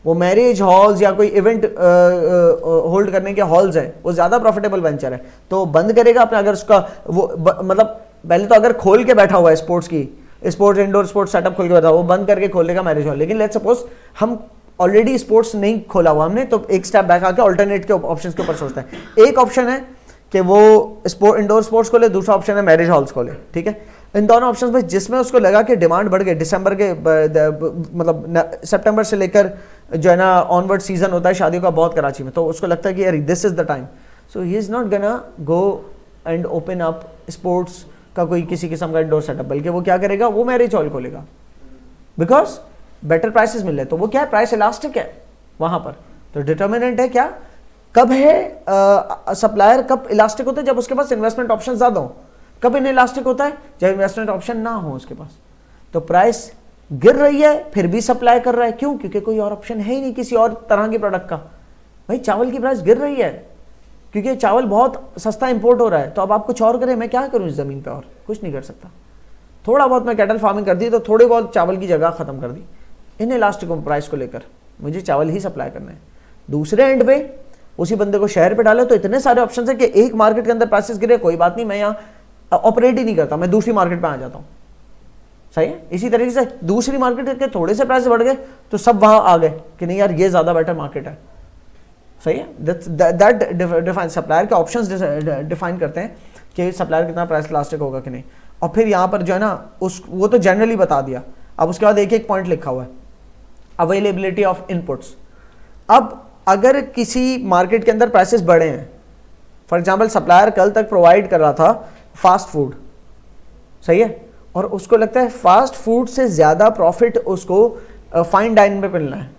वो मैरिज हॉल्स या कोई इवेंट होल्ड करने के हॉल्स हैं, वो ज़्यादा प्रॉफिटेबल वेंचर है तो बंद करेगा अपना। अगर उसका वो मतलब पहले तो अगर खोल के बैठा हुआ है स्पोर्ट्स इंडोर स्पोर्ट्स सेटअप खोल के बैठा हुआ, वो बंद करके खोलेगा मैरिज हॉल। लेकिन लेट्स सपोज हम ऑलरेडी स्पोर्ट्स नहीं खोला हुआ हमने, तो एक स्टेप बैक आके ऑल्टरनेट के ऑप्शन के ऊपर सोचते हैं। एक ऑप्शन है कि वो इंडोर स्पोर्ट्स खोले, दूसरा ऑप्शन है मैरिज हॉल्स खोले, ठीक है। इन दोनों ऑप्शन में जिसमें उसको लगा कि डिमांड बढ़ गई, दिसंबर के मतलब सितंबर से लेकर जो है ना ऑनवर्ड सीजन होता है शादियों का बहुत कराची में, तो उसको लगता है कि यार this is the time, so he is not gonna go and open up sports का कोई किसी किस्म का इंडोर सेटअप, बल्कि वो क्या करेगा, वो मैरिज हॉल खोलेगा, बिकॉज बेटर प्राइसेस मिल रहे। तो वो क्या है, प्राइस इलास्टिक है वहां पर। तो डिटर्मिनेंट है क्या, कब है सप्लायर कब इलास्टिक होता है, जब उसके पास इन्वेस्टमेंट ऑप्शन ज्यादा हो। कब इन इलास्टिक होता है, जब इन्वेस्टमेंट ऑप्शन ना हो उसके पास। तो प्राइस गिर रही है फिर भी सप्लाई कर रहा है, क्यों, क्योंकि कोई और ऑप्शन है ही नहीं किसी और तरह के प्रोडक्ट का। भाई चावल की प्राइस गिर रही है क्योंकि चावल बहुत सस्ता इंपोर्ट हो रहा है, तो अब आप कुछ और करें, मैं क्या करूं इस जमीन पे, और कुछ नहीं कर सकता। थोड़ा बहुत मैं कैटल फार्मिंग कर दी तो थोड़ी बहुत चावल की जगह खत्म कर दी। इन इलास्टिक प्राइस को लेकर मुझे चावल ही सप्लाई करना है। दूसरे एंड पे उसी बंदे को शहर पे डाले तो इतने सारे ऑप्शन है कि एक मार्केट के अंदर प्राइसेस गिरे, कोई बात नहीं, मैं यहाँ ऑपरेट ही नहीं करता, मैं दूसरी मार्केट पे आ जाता हूँ, सही है। इसी तरीके से दूसरी मार्केट के थोड़े से प्राइस बढ़ गए तो सब वहां आ गए कि नहीं यार ये ज्यादा बेटर मार्केट है, सही है। दैट डिफाइन सप्लायर के ऑप्शंस डिफाइन करते हैं कि सप्लायर कितना प्राइस इलास्टिक होगा कि नहीं। और फिर यहाँ पर जो है ना वो तो जनरली बता दिया। अब उसके बाद एक एक पॉइंट लिखा हुआ है, अवेलेबिलिटी ऑफ इनपुट्स। अब अगर किसी मार्केट के अंदर प्राइसेस बढ़े हैं, फॉर एग्जाम्पल सप्लायर कल तक प्रोवाइड कर रहा था फास्ट फूड, सही है, और उसको लगता है फास्ट फूड से ज़्यादा प्रॉफिट उसको फाइन डाइन पे मिलना है,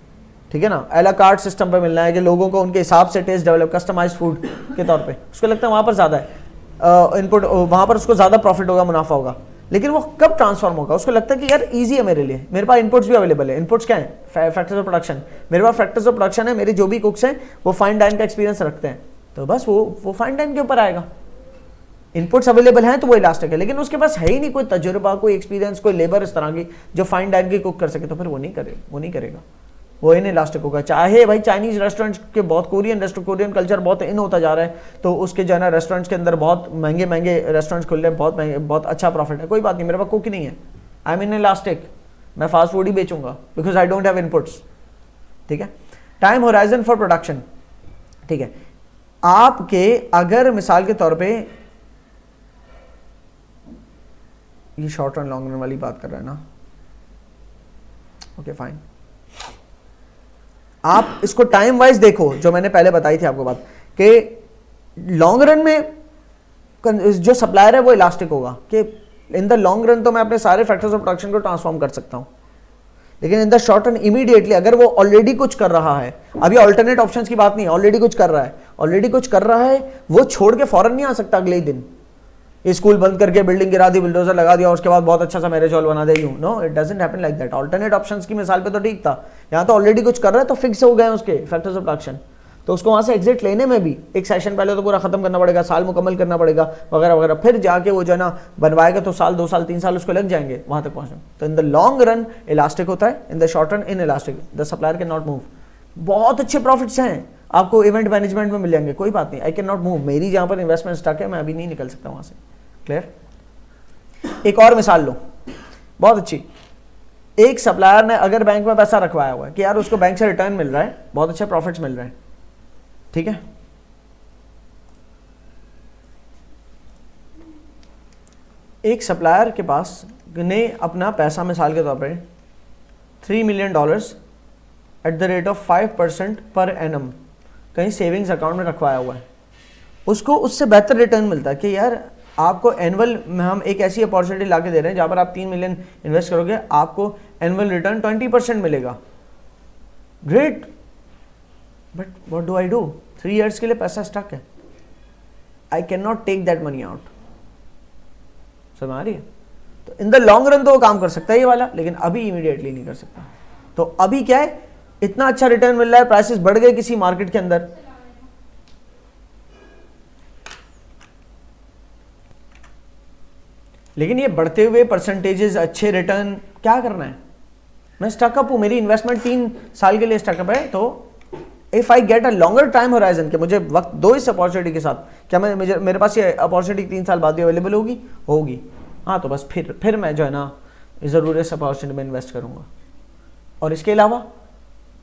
ठीक है ना, एला कार्ट सिस्टम पे मिलना है कि लोगों को उनके हिसाब से टेस्ट डेवलप कस्टमाइज फूड के तौर पे, उसको लगता है वहाँ पर ज़्यादा है इनपुट, वहाँ पर उसको ज़्यादा प्रॉफिट होगा, मुनाफा होगा। लेकिन वो कब ट्रांसफॉर्म होगा, उसको लगता है कि यार ईजी है मेरे लिए, मेरे पास इनपुट्स भी अवेलेबल है। इनपुट्स क्या है, फैक्टर्स ऑफ प्रोडक्शन, मेरे पास फैक्टर्स ऑफ प्रोडक्शन है, मेरे जो भी कुक्स हैं वो फाइन डाइन का एक्सपीरियंस रखते हैं, तो बस वो फाइन डाइन के ऊपर आएगा। इनपुट्स अवेलेबल हैं तो वो इलास्टिक है, लेकिन उसके पास है ही नहीं कोई तजुर्बा, कोई एक्सपीरियंस, कोई लेबर इस तरह की जो फाइन डाइन की कुक कर सके, तो फिर वो नहीं करेगा, वो इन इलास्टिक होगा। चाहे भाई चाइनीज रेस्टोरेंट के बहुत, कोरियन कल्चर बहुत इन होता जा रहा है, तो उसके जो है ना रेस्टोरेंट्स के अंदर बहुत महंगे रेस्टोरेंट्स खुल रहे हैं, बहुत महंगे, बहुत अच्छा प्रॉफिट है, कोई बात नहीं, मेरे पास कुक नहीं है, आई एम इन इलास्टिक, मैं फास्ट फूड ही बेचूंगा because I don't have inputs, ठीक है। टाइम होराइजन फॉर प्रोडक्शन, ठीक है, आपके अगर मिसाल के तौर पे ये शॉर्ट रन लॉन्ग रन वाली बात कर रहे हैं ना, ओके फाइन, आप इसको टाइम वाइज देखो, जो मैंने पहले बताई थी आपको बात कि लॉन्ग रन में जो सप्लायर है वो इलास्टिक होगा कि इन द लॉन्ग रन तो मैं अपने सारे फैक्टर्स ऑफ प्रोडक्शन को ट्रांसफॉर्म कर सकता हूं, लेकिन इन द शॉर्ट रन इमीडिएटली अगर वो ऑलरेडी कुछ कर रहा है, अभी अल्टरनेट ऑप्शंस की बात नहीं, ऑलरेडी कुछ कर रहा है, वो छोड़ के फौरन नहीं आ सकता अगले ही दिन, स्कूल बंद करके बिल्डिंग गिरा दी, बिल्डोजर लगा दिया, उसके बाद बहुत अच्छा सा मैरिज हॉल बना दे, you know, it doesn't happen like that. Alternate options की मिसाल पे तो ठीक था, यहाँ तो ऑलरेडी कुछ कर रहा है तो फिक्स हो गए उसके फैक्टर्स ऑफ प्रोडक्शन, तो उसको वहां से एग्जिट लेने में भी एक सेशन पहले तो पूरा खत्म करना पड़ेगा, साल मुकम्मल करना पड़ेगा वगैरह वगैरह, फिर जाके वो जो है ना बनवाएगा तो साल 2 साल 3 साल उसको लग जाएंगे वहां तक पहुंचने। तो in the long run elastic होता है, इन the short run in elastic, the supplier can not move. बहुत अच्छे प्रॉफिट्स हैं आपको इवेंट मैनेजमेंट में मिल जाएंगे, कोई बात नहीं, आई कैन नॉट मूव, मेरी जहां पर इन्वेस्टमेंट स्टक है मैं अभी नहीं निकल सकता वहां से, क्लियर। एक और मिसाल लो, बहुत अच्छी, एक सप्लायर ने अगर बैंक में पैसा रखवाया हुआ है कि यार उसको बैंक से रिटर्न मिल रहा है, बहुत अच्छे प्रॉफिट्स मिल रहे हैं, ठीक है, एक सप्लायर के पास ने अपना पैसा मिसाल के तौर पर $3 million at the rate of 5% per annum कहीं सेविंग्स अकाउंट में रखवाया हुआ है, उसको उससे बेहतर रिटर्न मिलता है कि यार आपको एनुअल में हम एक ऐसी अपॉर्चुनिटी ला के दे रहे हैं जहाँ पर आप 3 मिलियन इन्वेस्ट करोगे, आपको एनुअल रिटर्न 20% मिलेगा। Great, but what do I do? 3 years के लिए पैसा स्टक है, I can not take that money out. समझ आ रही है? तो इन द लॉन्ग रन तो वो काम कर सकता है ये वाला, लेकिन अभी इमीडिएटली नहीं कर सकता। तो अभी क्या है, इतना अच्छा रिटर्न मिल रहा है, प्राइसेस बढ़ गए किसी मार्केट के अंदर, लेकिन ये बढ़ते हुए परसेंटेजेस, अच्छे रिटर्न, क्या करना है? मैं स्टकअप हूं, मेरी इन्वेस्टमेंट 3 साल के लिए स्टकअप है, तो if I get a longer time horizon कि मुझे वक्त दो इस अपॉर्चुनिटी के साथ, क्या मेरे पास ये अपॉर्चुनिटी 3 साल बाद भी अवेलेबल होगी? हाँ, तो बस फिर मैं जो है ना ज़रूर इस अपॉर्चुनिटी में इन्वेस्ट करूंगा। और इसके अलावा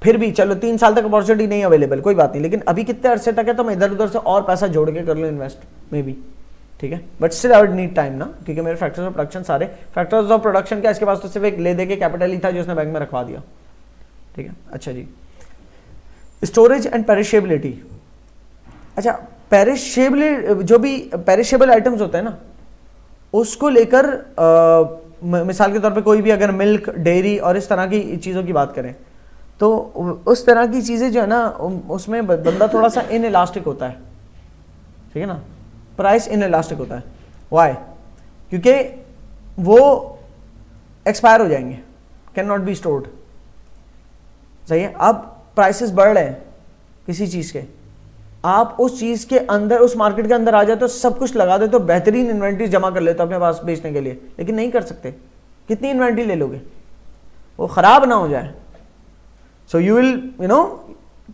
फिर भी चलो 3 साल तक अपॉर्चुनिटी नहीं अवेलेबल, कोई बात नहीं, लेकिन अभी कितने अरसे तक है तो मैं इधर उधर से और पैसा जोड़ के कर लूँ इन्वेस्ट में भी, ठीक है। But still I would need time ना, क्योंकि मेरे फैक्टर्स ऑफ प्रोडक्शन, सारे फैक्टर्स ऑफ प्रोडक्शन क्या, इसके पास तो सिर्फ एक ले दे के कैपिटल ही था जो उसने बैंक में रखवा दिया, ठीक है। अच्छा जी, स्टोरेज एंड पेरिशेबिलिटी। अच्छा, पेरिशेबिलिटी, जो भी पेरिशेबल आइटम्स होते हैं ना, उसको लेकर मिसाल के तौर पे कोई भी अगर मिल्क, डेयरी और इस तरह की चीज़ों की बात करें, तो उस तरह की चीज़ें जो है ना, उसमें बंदा थोड़ा सा इनइलास्टिक होता है, ठीक है ना, प्राइस इनइलास्टिक होता है। वाई? क्योंकि वो एक्सपायर हो जाएंगे, कैन नॉट बी स्टोर्ड, सही है। अब प्राइसेस बढ़ रहे हैं किसी चीज़ के, आप उस चीज़ के अंदर, उस मार्केट के अंदर आ जाते हो, सब कुछ लगा देते हो, बेहतरीन इन्वेंट्री जमा कर लेते हो अपने पास बेचने के लिए, लेकिन नहीं कर सकते। कितनी इन्वेंट्री ले लोगे, वो ख़राब ना हो जाए। सो यू विल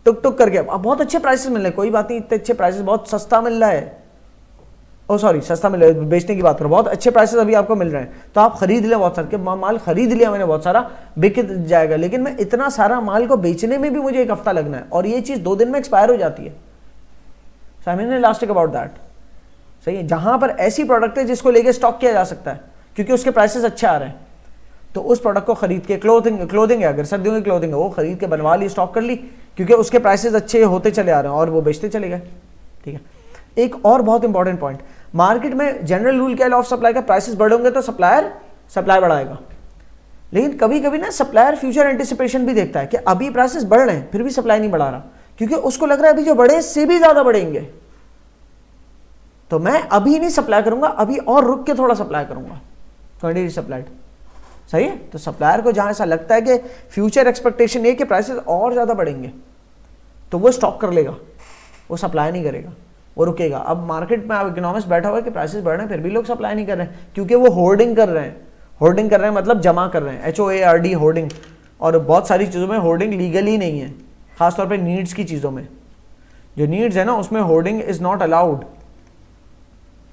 टुक टुक करके, अब बहुत अच्छे प्राइसेस मिल रहे हैं, कोई बात नहीं, इतने अच्छे प्राइसेस, बहुत सस्ता मिल रहा है, ओ सॉरी सस्ता मिल रहा है, बेचने की बात करो, बहुत अच्छे प्राइसेस अभी आपको मिल रहे हैं, तो आप खरीद लें बहुत सारा माल, खरीद लिया मैंने बहुत सारा, बिक जाएगा, लेकिन मैं इतना सारा माल को बेचने में भी मुझे 1 हफ्ता लगना है, और ये चीज़ 2 दिन में एक्सपायर हो जाती है। So I am elastic about that, सही है। जहां पर ऐसी प्रोडक्ट है जिसको लेके स्टॉक किया जा सकता है क्योंकि उसके प्राइसेस अच्छे आ रहे हैं, तो उस प्रोडक्ट को खरीद के, क्लोथिंग है, अगर सर्दियों की क्लोथिंग है, वो खरीद के बनवा ली, स्टॉक कर ली, क्योंकि उसके प्राइसेस अच्छे होते चले आ रहे हैं और वो बेचते चले गए, ठीक है। एक और बहुत इंपॉर्टेंट पॉइंट, मार्केट में जनरल रूल क्या है, लॉ ऑफ सप्लाई का, प्राइसेस बढ़ेंगे तो सप्लाई बढ़ाएगा, लेकिन कभी कभी ना सप्लायर फ्यूचर एंटिसिपेशन भी देखता है कि अभी प्राइसेस बढ़ रहे हैं फिर भी सप्लाई नहीं बढ़ा रहा, क्योंकि उसको लग रहा है अभी जो बढ़े इससे भी ज्यादा बढ़ेंगे, तो मैं अभी नहीं सप्लाई करूंगा, अभी और रुक के थोड़ा सप्लाई करूंगा, क्वांटिटी सप्लाइड, सही है। तो सप्लायर को जहां ऐसा लगता है कि फ्यूचर एक्सपेक्टेशन ये कि प्राइसेस और ज्यादा बढ़ेंगे, तो वो स्टॉक कर लेगा, वो सप्लाई नहीं करेगा, वो रुकेगा। अब मार्केट में अब इकोनॉमिस्ट बैठा हुआ है कि प्राइसेस बढ़ रहे हैं फिर भी लोग सप्लाई नहीं कर रहे हैं, क्योंकि वो होर्डिंग कर रहे हैं, मतलब जमा कर रहे हैं, HOARD, होर्डिंग। और बहुत सारी चीज़ों में होर्डिंग लीगल ही नहीं है, खासतौर पे नीड्स की चीज़ों में, जो नीड्स है ना उसमें होर्डिंग इज़ नॉट अलाउड,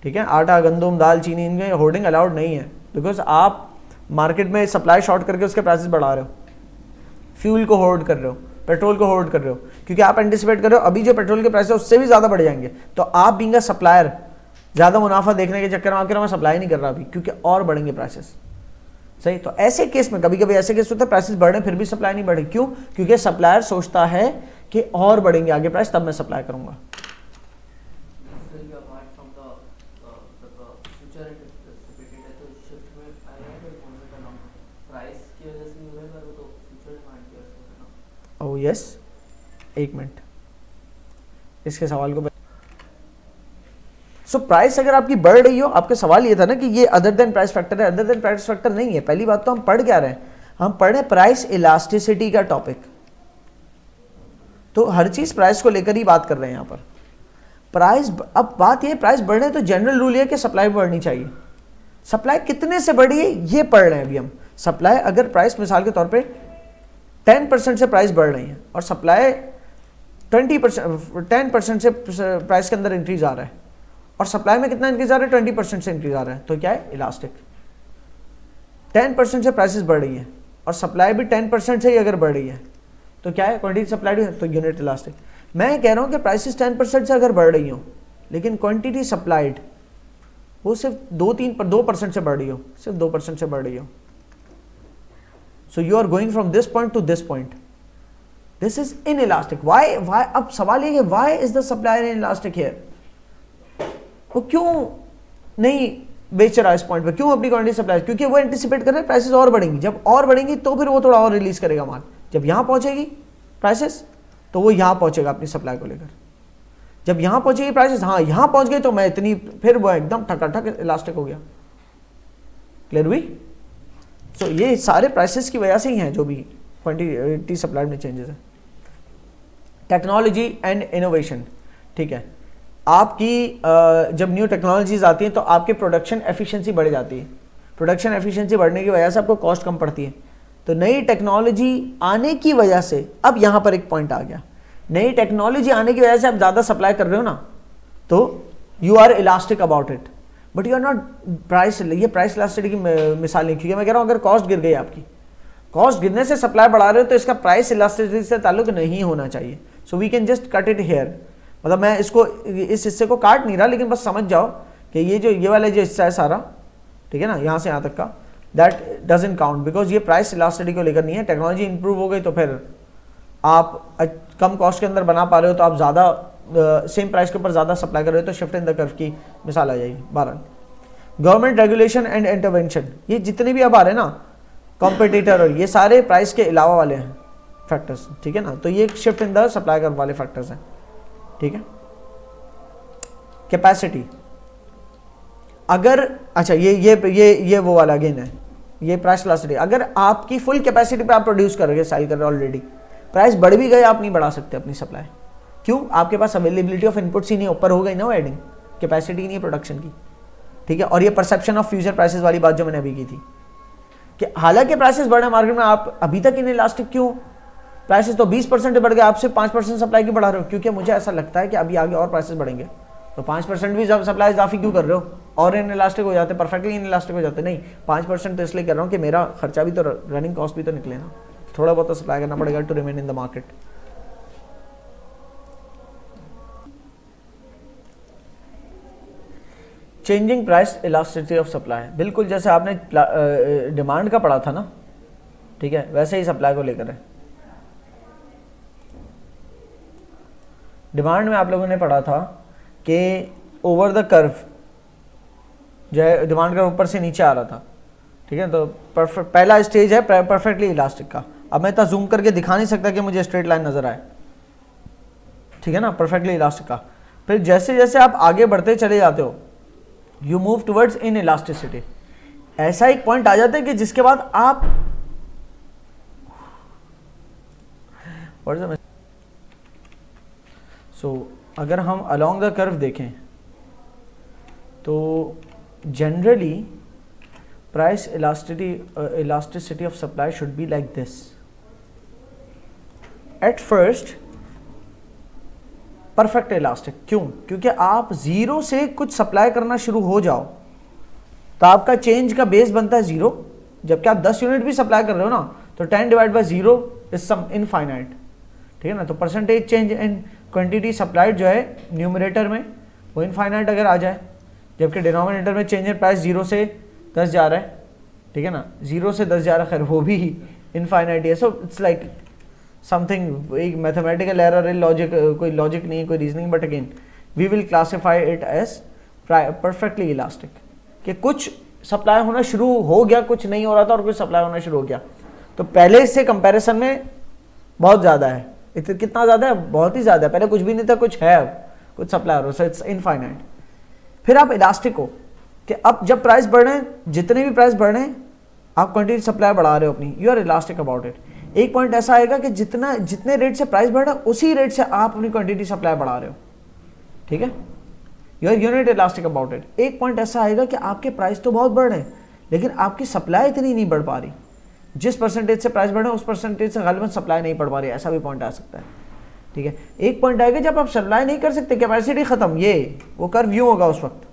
ठीक है। आटा, गंदम, दाल, चीनी, इनमें होर्डिंग अलाउड नहीं है, बिकॉज आप मार्केट में सप्लाई शॉर्ट करके उसके प्राइसेस बढ़ा रहे हो, फ्यूल को होर्ड कर रहे हो, पेट्रोल को होल्ड कर रहे हो, क्योंकि आप एंटिसिपेट कर रहे हो अभी जो पेट्रोल के प्राइस है उससे भी ज़्यादा बढ़ जाएंगे, तो आप बीइंग अ सप्लायर ज़्यादा मुनाफा देखने के चक्कर में आप कह रहे हो मैं सप्लाई नहीं कर रहा अभी क्योंकि और बढ़ेंगे प्राइसेस, सही। तो ऐसे केस में कभी कभी ऐसे केस होते हैं प्राइसेस बढ़ रहे हैं फिर भी सप्लाई नहीं बढ़े, क्यों? क्योंकि सप्लायर सोचता है कि और बढ़ेंगे आगे प्राइस, तब मैं सप्लाई करूंगा। ओह यस, एक मिनट इसके सवाल को। सो प्राइस अगर आपकी बढ़ रही हो, आपका सवाल ये था ना कि ये अदर देन प्राइस फैक्टर है, अदर देन प्राइस फैक्टर नहीं है। पहली बात तो हम पढ़ क्या रहे हैं, हम पढ़ रहे प्राइस इलास्टिसिटी का टॉपिक, तो हर चीज प्राइस को लेकर ही बात कर रहे हैं यहाँ पर। प्राइस, अब बात ये प्राइस बढ़ रहे हैं तो जनरल रूल ये कि सप्लाई बढ़नी चाहिए। सप्लाई कितने से बढ़ी है ये पढ़ रहे हैं अभी हम। सप्लाई अगर प्राइस मिसाल के तौर पे 10% से प्राइस बढ़ रही है और सप्लाई 10% से प्राइस के अंदर इंक्रीज आ रहा है और सप्लाई में कितना इंक्रीज आ रहा है, 20% से इंक्रीज आ रहा है, तो क्या है, इलास्टिक। 10% से प्राइसेस बढ़ रही है और सप्लाई भी 10% से ही अगर बढ़ रही है तो क्या है, क्वांटिटी सप्लाइड है तो यूनिट इलास्टिक। मैं कह रहा हूँ कि प्राइसेस 10% से अगर बढ़ रही हो लेकिन क्वांटिटी सप्लाइड वो सिर्फ 2% से बढ़ रही हो, सिर्फ 2% से बढ़ रही हो, so you are going from this point to this point, this is inelastic. why अब सवाल ये है why is the supply inelastic here? वो क्यों नहीं बेच रहा इस पॉइंट पे, क्यों अपनी क्वांटिटी सप्लाई? क्योंकि वो एंटिसिपेट कर रहे हैं प्राइसेस और बढ़ेंगी, जब और बढ़ेंगी तो फिर वो थोड़ा और रिलीज करेगा माल। जब यहां पहुंचेगी प्राइसेस तो वो यहां पहुंचेगा अपनी सप्लाई को लेकर। जब यहां पहुंचेगी प्राइसेस, हाँ यहां पहुंच गए तो मैं इतनी, फिर वो एकदम ठकाठक इलास्टिक हो गया। क्लियर हुई? सो ये सारे प्राइसेस की वजह से ही हैं जो भी क्वांटिटी सप्लाई में चेंजेस है। टेक्नोलॉजी एंड इनोवेशन, ठीक है, आपकी जब न्यू टेक्नोलॉजीज आती हैं तो आपकी प्रोडक्शन एफिशिएंसी बढ़ जाती है। प्रोडक्शन एफिशिएंसी बढ़ने की वजह से आपको कॉस्ट कम पड़ती है। तो नई टेक्नोलॉजी आने की वजह से, अब यहां पर एक पॉइंट आ गया, नई टेक्नोलॉजी आने की वजह से आप ज़्यादा सप्लाई कर रहे हो ना, तो you are elastic about it, but you are not price. ये प्राइस इलास्टिसिटी की मिसाल नहीं, क्योंकि मैं कह रहा हूँ अगर कॉस्ट गिर गई, आपकी कॉस्ट गिरने से सप्लाई बढ़ा रहे हो तो इसका प्राइस इलास्टिसिटी से ताल्लुक नहीं होना चाहिए। So we can just cut it here. मतलब मैं इसको, इस हिस्से को काट नहीं रहा, लेकिन बस समझ जाओ कि ये वाला जो हिस्सा है सारा, ठीक है ना, यहाँ से यहाँ तक का, दैट डजंट काउंट, बिकॉज ये प्राइस इलास्टिसिटी को लेकर नहीं है। टेक्नोलॉजी इंप्रूव हो गई तो फिर आप कम कॉस्ट के अंदर बना पा रहे हो, तो आप ज़्यादा सेम प्राइस के ऊपर ज़्यादा सप्लाई कर रहे हो, तो शिफ्ट इन द कर्व की मिसाल आ जाएगी। 12 गवर्नमेंट रेगुलेशन एंड इंटरवेंशन, ये जितने भी अब आ रहे हैं ना, कॉम्पिटिटर और ये सारे प्राइस के अलावा वाले हैं फैक्टर्स, ठीक है ना। तो ये shift in the supply curve वाले फैक्टर्स हैं, ठीक है। कैपेसिटी, अगर अच्छा ये वो वाला अगेन है, ये प्राइस इलास्टिसिटी। अगर आपकी फुल कैपेसिटी पे आप प्रोड्यूस कर रहे हो, सेल कर रहे हो ऑलरेडी, प्राइस बढ़ भी गए, आप नहीं बढ़ा सकते अपनी सप्लाई। क्यों? आपके पास अवेलेबिलिटी ऑफ इनपुट्स ही नहीं, ऊपर हो गई ना वो एडिंग, कैपेसिटी नहीं है प्रोडक्शन की, ठीक है। और ये परसेप्शन ऑफ फ्यूचर प्राइसेस वाली बात जो मैंने अभी की थी, कि हालांकि प्राइसेस बढ़े मार्केट में, आप अभी तक इन इलास्टिक क्यों? प्राइसेस तो 20% बढ़ गए, आप सिर्फ 5% सप्लाई की बढ़ा रहे हो, क्योंकि मुझे ऐसा लगता है कि अभी आगे और प्राइसेस बढ़ेंगे, तो 5% भी सप्लाई इजाफी क्यों कर रहे हो? और इन इलास्टिक हो जाते, परफेक्टली इन इलास्टिक हो जाते। नहीं, 5% तो इसलिए कर रहा हूँ कि मेरा खर्चा भी तो, रनिंग कॉस्ट भी तो निकले ना, थोड़ा बहुत तो सप्लाई करना पड़ेगा to remain in the market. Changing price elasticity of supply, बिल्कुल जैसे आपने डिमांड का पढ़ा था ना, ठीक है, वैसे ही सप्लाई को लेकर है। डिमांड में आप लोगों ने पढ़ा था कि ओवर द कर्व जो है, डिमांड कर्व ऊपर से नीचे आ रहा था, ठीक है। तो पहला स्टेज है परफेक्टली इलास्टिक का। अब मैं इतना जूम करके दिखा नहीं सकता कि मुझे स्ट्रेट लाइन नजर आए, ठीक है ना, परफेक्टली इलास्टिक का। फिर जैसे जैसे आप आगे बढ़ते चले जाते हो, you move towards in elasticity. ऐसा एक पॉइंट आ जाता है कि जिसके बाद आप अगर हम अलोंग द कर्व देखें तो generally price elasticity of supply should be like this. At first perfect elastic, क्यों? क्योंकि आप जीरो से कुछ सप्लाई करना शुरू हो जाओ तो आपका चेंज का बेस बनता है जीरो। जबकि आप 10 यूनिट भी सप्लाई कर रहे हो ना, तो 10 divide by zero is some infinite, ठीक है ना। तो percentage change in quantity supplied जो है न्यूमरेटर में वो इनफाइनाइट अगर आ जाए, जबकि डिनोमिनेटर में चेंज इन प्राइस 0 से 10 जा रहा है, ठीक है ना, 0 से 10 जा रहा है, खैर वो भी इनफाइनाइट है। सो इट्स लाइक समथिंग, एक मैथमेटिकल एरर है, लॉजिक, कोई लॉजिक नहीं है, कोई reasoning, but again we will classify it as perfectly elastic, कि कुछ सप्लाई होना शुरू हो गया, कुछ नहीं हो रहा था, और कुछ सप्लाई होना शुरू हो गया। तो पहले से कंपैरिजन में बहुत ज़्यादा है। कितना ज़्यादा है? बहुत ही ज़्यादा है। पहले कुछ भी नहीं था, कुछ है, अब कुछ सप्लाई हो रहा है, सो इट्स इनफाइनाइट। फिर आप इलास्टिक हो कि अब जब प्राइस बढ़ रहे हैं, जितने भी प्राइस बढ़ रहे हैं, आप क्वांटिटी सप्लाई बढ़ा रहे हो अपनी, you are elastic about it. एक पॉइंट ऐसा आएगा कि जितने रेट से प्राइस बढ़ रहा है, उसी रेट से आप अपनी क्वांटिटी सप्लाई बढ़ा रहे हो, ठीक है, you are unit elastic about it. एक पॉइंट ऐसा आएगा कि आपके प्राइस तो बहुत बढ़ रहे हैं, लेकिन आपकी सप्लाई इतनी नहीं बढ़ पा रही, जिस परसेंटेज से प्राइस बढ़ रहे हैं उस परसेंटेज से गालिबन सप्लाई नहीं बढ़ पा रही, ऐसा भी पॉइंट आ सकता है, ठीक है। एक पॉइंट आएगा जब आप सप्लाई नहीं कर सकते, कैपेसिटी खत्म, ये वो कर्व यूं होगा उस वक्त,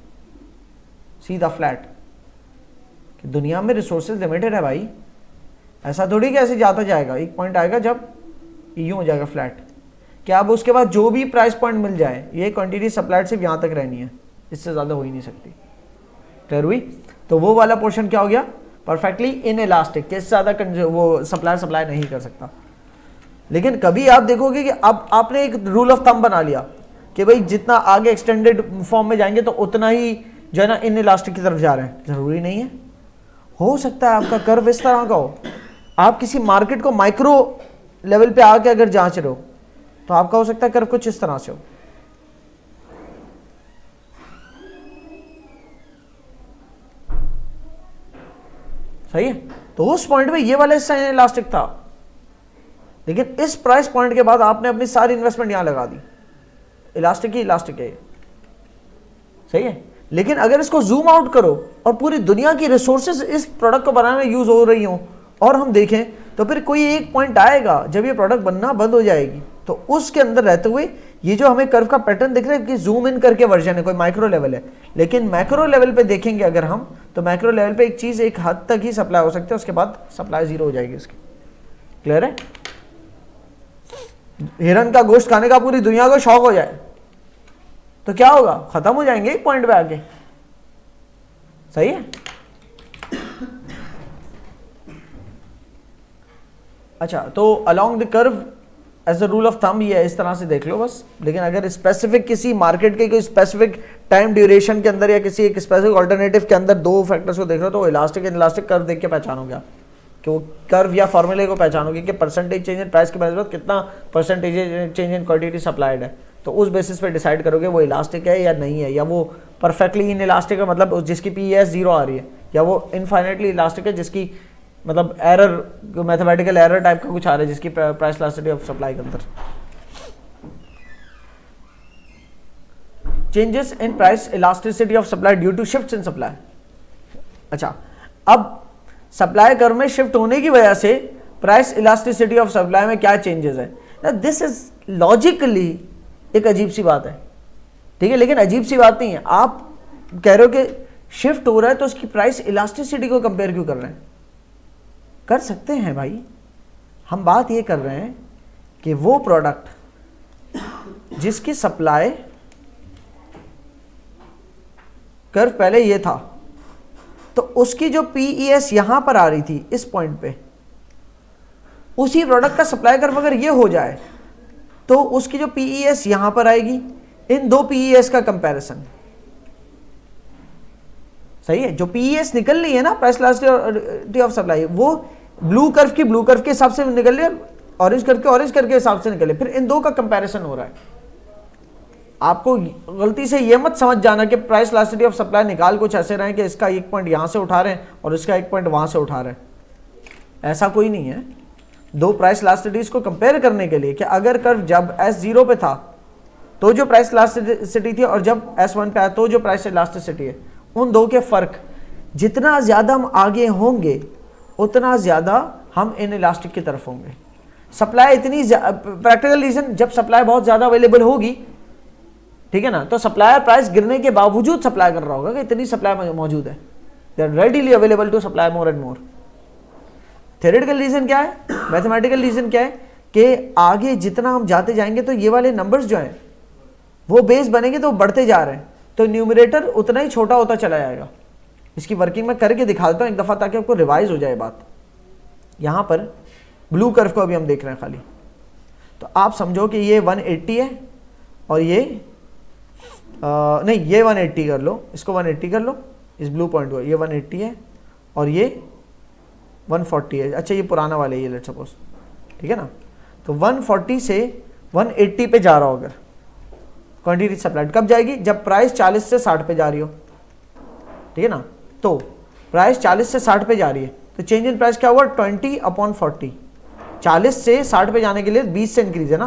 सीधा फ्लैट, कि दुनिया में रिसोर्सेज लिमिटेड है भाई, ऐसा थोड़ी कि ऐसे जाता जाएगा। एक पॉइंट आएगा जब यूं हो जाएगा फ्लैट, कि अब उसके बाद जो भी प्राइस पॉइंट मिल जाए, ये क्वांटिटी सप्लाइड सिर्फ यहाँ तक रहनी है, इससे ज़्यादा हो ही नहीं सकती। क्लियर हुई? तो वो वाला पोर्शन क्या हो गया? परफेक्टली इन इलास्टिक, के ज़्यादा वो सप्लाई नहीं कर सकता। लेकिन कभी आप देखोगे कि अब आपने एक रूल ऑफ थंब बना लिया कि भाई जितना आगे एक्सटेंडेड फॉर्म में जाएंगे तो उतना ही जो है ना इन इलास्टिक की तरफ जा रहे हैं, जरूरी नहीं है। हो सकता है आपका कर्व इस तरह का हो, आप किसी मार्केट को माइक्रो लेवल पे आके अगर जांच रहे हो तो आपका हो सकता है कर्व कुछ इस तरह से हो। सही है, तो उस पॉइंट पे ये वाला हिस्सा इलास्टिक था, लेकिन इस प्राइस पॉइंट के बाद आपने अपनी सारी इन्वेस्टमेंट यहां लगा दी, इलास्टिक ही इलास्टिक है। सही है, लेकिन अगर इसको जूम आउट करो और पूरी दुनिया की रिसोर्सेज इस प्रोडक्ट को बनाने में यूज हो रही हो और हम देखें तो फिर कोई एक पॉइंट आएगा जब ये प्रोडक्ट बनना बंद हो जाएगी, तो उसके अंदर रहते हुए ये जो हमें कर्व का पैटर्न दिख रहा है कि जूम इन करके वर्जन है, कोई माइक्रो लेवल है, लेकिन मैक्रो लेवल पे देखेंगे अगर हम तो मैक्रो लेवल पे एक चीज एक हद तक ही सप्लाई हो सकती है, उसके बाद सप्लाई जीरो हो जाएगी उसकी। क्लियर है? हिरन का गोश्त खाने का पूरी दुनिया को शौक हो जाए तो क्या होगा, खत्म हो जाएंगे एक पॉइंट पे आके। सही है। अच्छा, तो along the curve as a rule of thumb ये इस तरह से देख लो बस, लेकिन अगर स्पेसिफिक किसी मार्केट के कोई स्पेसिफिक टाइम ड्यूरेशन के अंदर या किसी एक स्पेसिफिक ऑल्टरनेटिव के अंदर दो फैक्टर्स को देख रहे हो तो इलास्टिक एंड इलास्टिक कर्व देख के पहचानोगे आप, कि वो कर्व या फॉर्मूले को पहचानोगे कि परसेंटेज चेंज इन प्राइस के बाद कितना percentage change in quantity supplied है, तो उस बेसिस पे डिसाइड करोगे वो इलास्टिक है या नहीं है, या वो परफेक्टली इन इलास्टिक है मतलब जिसकी पीएस जीरो आ रही है, या वो इनफाइनाइटली इलास्टिक है जिसकी मतलब एरर मैथमेटिकल एरर टाइप का कुछ आ रहा है जिसकी प्राइस इलास्टिसिटी ऑफ सप्लाई के अंदर। Changes in price elasticity of supply due to shifts in supply. अच्छा, अब सप्लाई कर्व में शिफ्ट होने की वजह से प्राइस इलास्टिसिटी ऑफ सप्लाई में क्या चेंजेस है। दिस इज लॉजिकली एक अजीब सी बात है, ठीक है, लेकिन अजीब सी बात नहीं है। आप कह रहे हो कि शिफ्ट हो रहा है तो उसकी प्राइस इलास्टिसिटी को कंपेयर क्यों कर रहे हैं? कर सकते हैं भाई, हम बात ये कर रहे हैं कि वो प्रोडक्ट जिसकी सप्लाई कर्व पहले ये था तो उसकी जो पीईएस यहां पर आ रही थी इस पॉइंट पे, उसी प्रोडक्ट का सप्लाई कर्व अगर ये हो जाए तो उसकी जो पीईएस यहां पर आएगी, इन दो पीईएस का कंपैरिजन। सही है, जो पीईएस निकल रही है ना प्राइस इलास्टिसिटी ऑफ सप्लाई, वो ब्लू कर्व के हिसाब से निकल रही है, ऑरेंज कर्व के हिसाब से निकले, फिर इन दो का कंपैरिजन हो रहा है। आपको गलती से ये मत समझ जाना कि प्राइस इलास्टिसिटी ऑफ सप्लाई निकाल कुछ ऐसे रहे कि इसका एक पॉइंट यहां से उठा रहे हैं और इसका एक पॉइंट वहां से उठा रहे हैं, ऐसा कोई नहीं है। दो प्राइस इलास्टिसिटीज को कंपेयर करने के लिए कि अगर कर्व जब S0 पे था तो जो प्राइस इलास्टिसिटी थी और जब S1 पे आया तो जो प्राइस इलास्टिसिटी है, उन दो के फर्क जितना ज्यादा हम आगे होंगे उतना ज्यादा हम इन इलास्टिक की तरफ होंगे। सप्लाई इतनी प्रैक्टिकल रीजन, जब सप्लाई बहुत ज्यादा अवेलेबल होगी, ठीक है ना, तो सप्लायर प्राइस गिरने के बावजूद सप्लाई कर रहा होगा कि इतनी सप्लाई मौजूद है, they are readily available to supply more and more. Theoretical reason क्या है, मैथमेटिकल रीजन क्या है कि आगे जितना हम जाते जाएंगे तो ये वाले नंबर्स जो हैं वो बेस बनेंगे तो बढ़ते जा रहे हैं, तो न्यूमरेटर उतना ही छोटा होता चला जाएगा। इसकी वर्किंग में करके दिखा देता हूं एक दफा ताकि आपको रिवाइज हो जाए बात। यहां पर ब्लू कर्व को अभी हम देख रहे हैं खाली, तो आप समझो कि ये 180 है और ये नहीं, ये 180 कर लो, इसको 180 कर लो, इस ब्लू पॉइंट को, ये 180 है और ये 140 है। अच्छा, ये पुराना वाला है ये, लेट्स सपोज, ठीक है ना, तो 140 से 180 पे जा रहा हो अगर क्वांटिटी सप्लाइड, कब जाएगी, जब प्राइस 40 से 60 पे जा रही हो, ठीक है ना, तो प्राइस 40 से 60 पे जा रही है तो चेंज इन प्राइस क्या हुआ, 20/40। 40 से 60 पे जाने के लिए 20 से इंक्रीज है ना,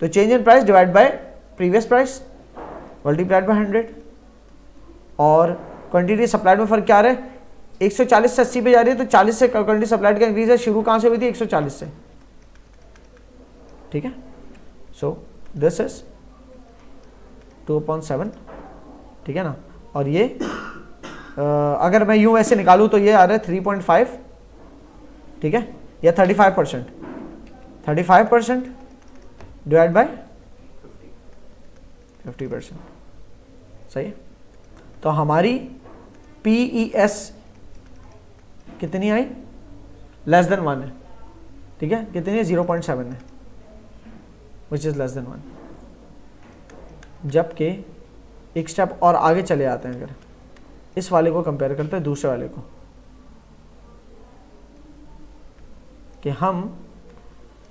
तो change in price divide by previous price multiplied by 100। और क्वांटिटी सप्लाइड में फर्क क्या आ रहा है, 140 से 80 पे जा रही है तो 40 से क्वांटिटी सप्लाइड का इंक्रीज है, शुरू कहां से हुई थी, 140 से, ठीक है। सो दिस इज 2/7, ठीक है ना, और ये अगर मैं यूं वैसे निकालूं तो ये आ रहा है 3.5, ठीक है, या 35%, 35% डिवाइड बाय 50%, सही है। तो हमारी PES कितनी आई, लेस देन 1 है, ठीक है, कितनी है, 0.7 है, विच इज लेस देन 1, जबकि एक स्टेप और आगे चले आते हैं, अगर इस वाले को कंपेयर करते हैं दूसरे वाले को, कि हम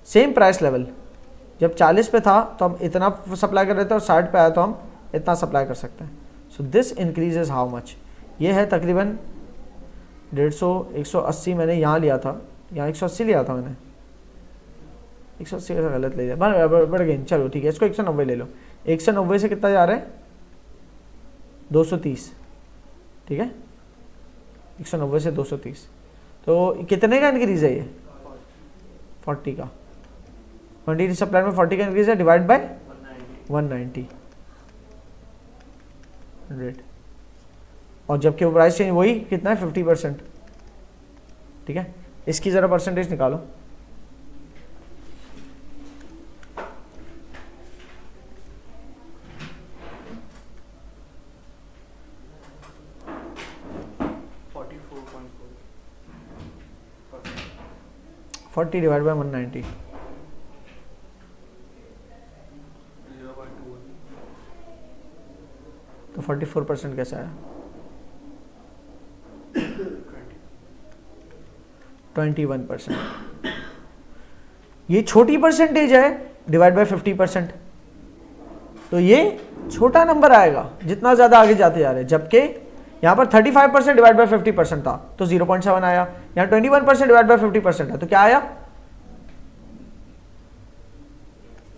सेम प्राइस लेवल जब 40 पे था तो हम इतना सप्लाई कर रहे थे और 60 पे आया तो हम इतना सप्लाई कर सकते हैं। So this increases how much, ये है तकरीबन 150, 180 मैंने यहाँ लिया था, यहाँ 180 लिया था मैंने, 180 का गलत ले लिया, बढ़ गई, चलो ठीक है, इसको 190 ले लो। 190 से कितना जा रहा है, 230, ठीक है, 190 से 230, तो कितने का इंक्रीज है ये, 40 का, क्वांटिटी सप्लाई में 40 का इंक्रीज है, डिवाइड बाय 190, 100, और जबकि वो प्राइस चेंज वही कितना है 50%, ठीक है। इसकी जरा परसेंटेज निकालो, $40 डिवाइड बाय 190, 0.2, तो 44% कैसा है, 21%। ये छोटी परसेंटेज है डिवाइड बाय 50%, तो ये छोटा नंबर आएगा जितना ज्यादा आगे जाते जा रहे हैं, जबकि यहाँ पर 35% डिवाइड बाय 50% था तो 0.7 आया, यहाँ 21% डिवाइड बाय 50% है तो क्या आया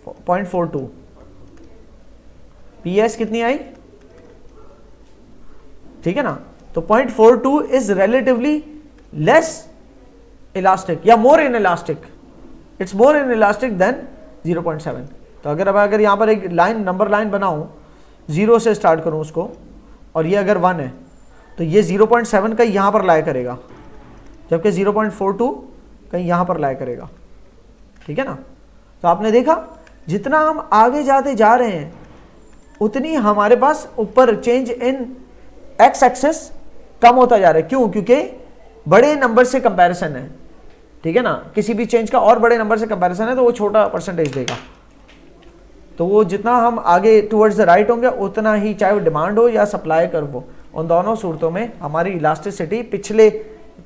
0.42। PS कितनी आई, ठीक है ना, तो 0.42 इज रिलेटिवली लेस इलास्टिक या more inelastic, it's more inelastic than 0.7। तो अगर यहाँ पर एक लाइन, नंबर लाइन बनाऊं, 0 से स्टार्ट करूं उसको, और ये अगर 1 है तो ये 0.7 का यहाँ पर लाया करेगा, जबकि 0.42 कहीं यहाँ पर लाया करेगा, ठीक है ना। तो आपने देखा जितना हम आगे जाते जा रहे हैं उतनी हमारे पास ऊपर चेंज इन एक्स एक्सेस कम होता जा रहा है। क्यों? क्योंकि बड़े नंबर से कंपैरिजन है, ठीक है ना, किसी भी चेंज का और बड़े नंबर से कंपैरिजन है तो वो छोटा परसेंटेज देगा। तो वो जितना हम आगे टुवर्ड्स द राइट होंगे उतना ही, चाहे वो डिमांड हो या सप्लाई कर्व हो, उन दोनों सूरतों में हमारी इलास्टिसिटी पिछले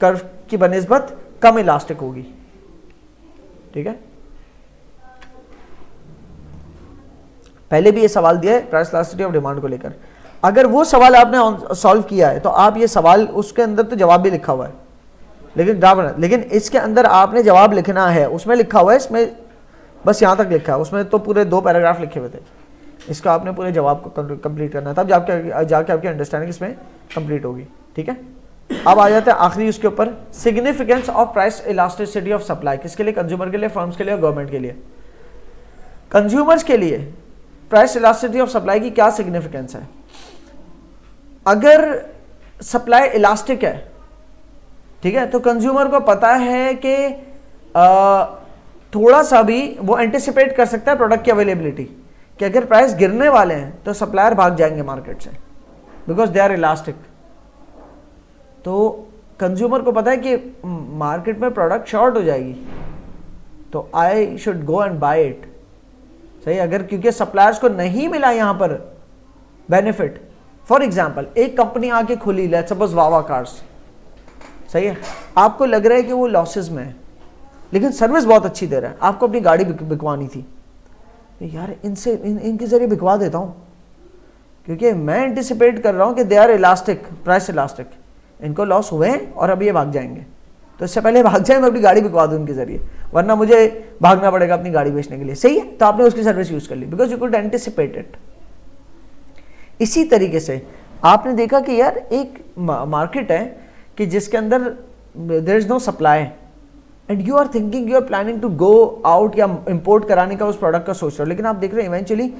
कर्व की बनिस्बत कम इलास्टिक होगी, ठीक है। पहले भी ये सवाल दिया है प्राइस इलास्टिसिटी ऑफ डिमांड को लेकर। अगर वो सवाल आपने सॉल्व किया है तो आप ये सवाल, उसके अंदर तो जवाब भी लिखा हुआ है लेकिन इसके अंदर आपने जवाब लिखना है, उसमें लिखा हुआ है, इसमें बस यहाँ तक लिखा है, उसमें तो पूरे 2 पैराग्राफ लिखे हुए थे, इसका आपने पूरे जवाब को कंप्लीट करना है, तब जाके आपकी अंडरस्टैंडिंग इसमें कंप्लीट होगी, ठीक है। अब आ जाते हैं आखिरी उसके ऊपर, significance of price elasticity of supply. किसके लिए? कंज्यूमर के लिए, फर्म्स के लिए और गवर्नमेंट के लिए। कंज्यूमर्स के लिए प्राइस इलास्टिसिटी ऑफ सप्लाई की क्या सिग्निफिकेंस है? अगर सप्लाई इलास्टिक है, ठीक है, तो कंज्यूमर को पता है कि थोड़ा सा भी वो एंटिसिपेट कर सकता है प्रोडक्ट की अवेलेबिलिटी, कि अगर प्राइस गिरने वाले हैं तो सप्लायर भाग जाएंगे मार्केट से, बिकॉज दे आर इलास्टिक। तो कंज्यूमर को पता है कि मार्केट में प्रोडक्ट शॉर्ट हो जाएगी, तो I should go and buy it, सही। अगर क्योंकि सप्लायर्स को नहीं मिला यहां पर बेनिफिट, फॉर एग्जाम्पल एक कंपनी आके खुली, लेट्स सपोज वावा कार्स, सही है, आपको लग रहा है कि वो लॉसेस में है लेकिन सर्विस बहुत अच्छी दे रहा है, आपको अपनी गाड़ी बिकवानी थी, यार इनसे इनके जरिए बिकवा देता हूं क्योंकि मैं एंटिसिपेट कर रहा हूं कि they are elastic, price elastic, इनको लॉस हुए हैं और अब ये भाग जाएंगे, तो इससे पहले भाग जाए मैं अपनी गाड़ी बिकवा दूं उनके जरिए, वरना मुझे भागना पड़ेगा अपनी गाड़ी बेचने के लिए, सही है। तो आपने उसकी सर्विस यूज कर ली because you could anticipate it. इसी तरीके से आपने देखा कि यार एक मार्केट है कि जिसके अंदर there is no supply and you are thinking, you are planning to go out या इंपोर्ट कराने का उस प्रोडक्ट का सोच रहे हो, लेकिन आप देख रहे हैं इवेंचुअली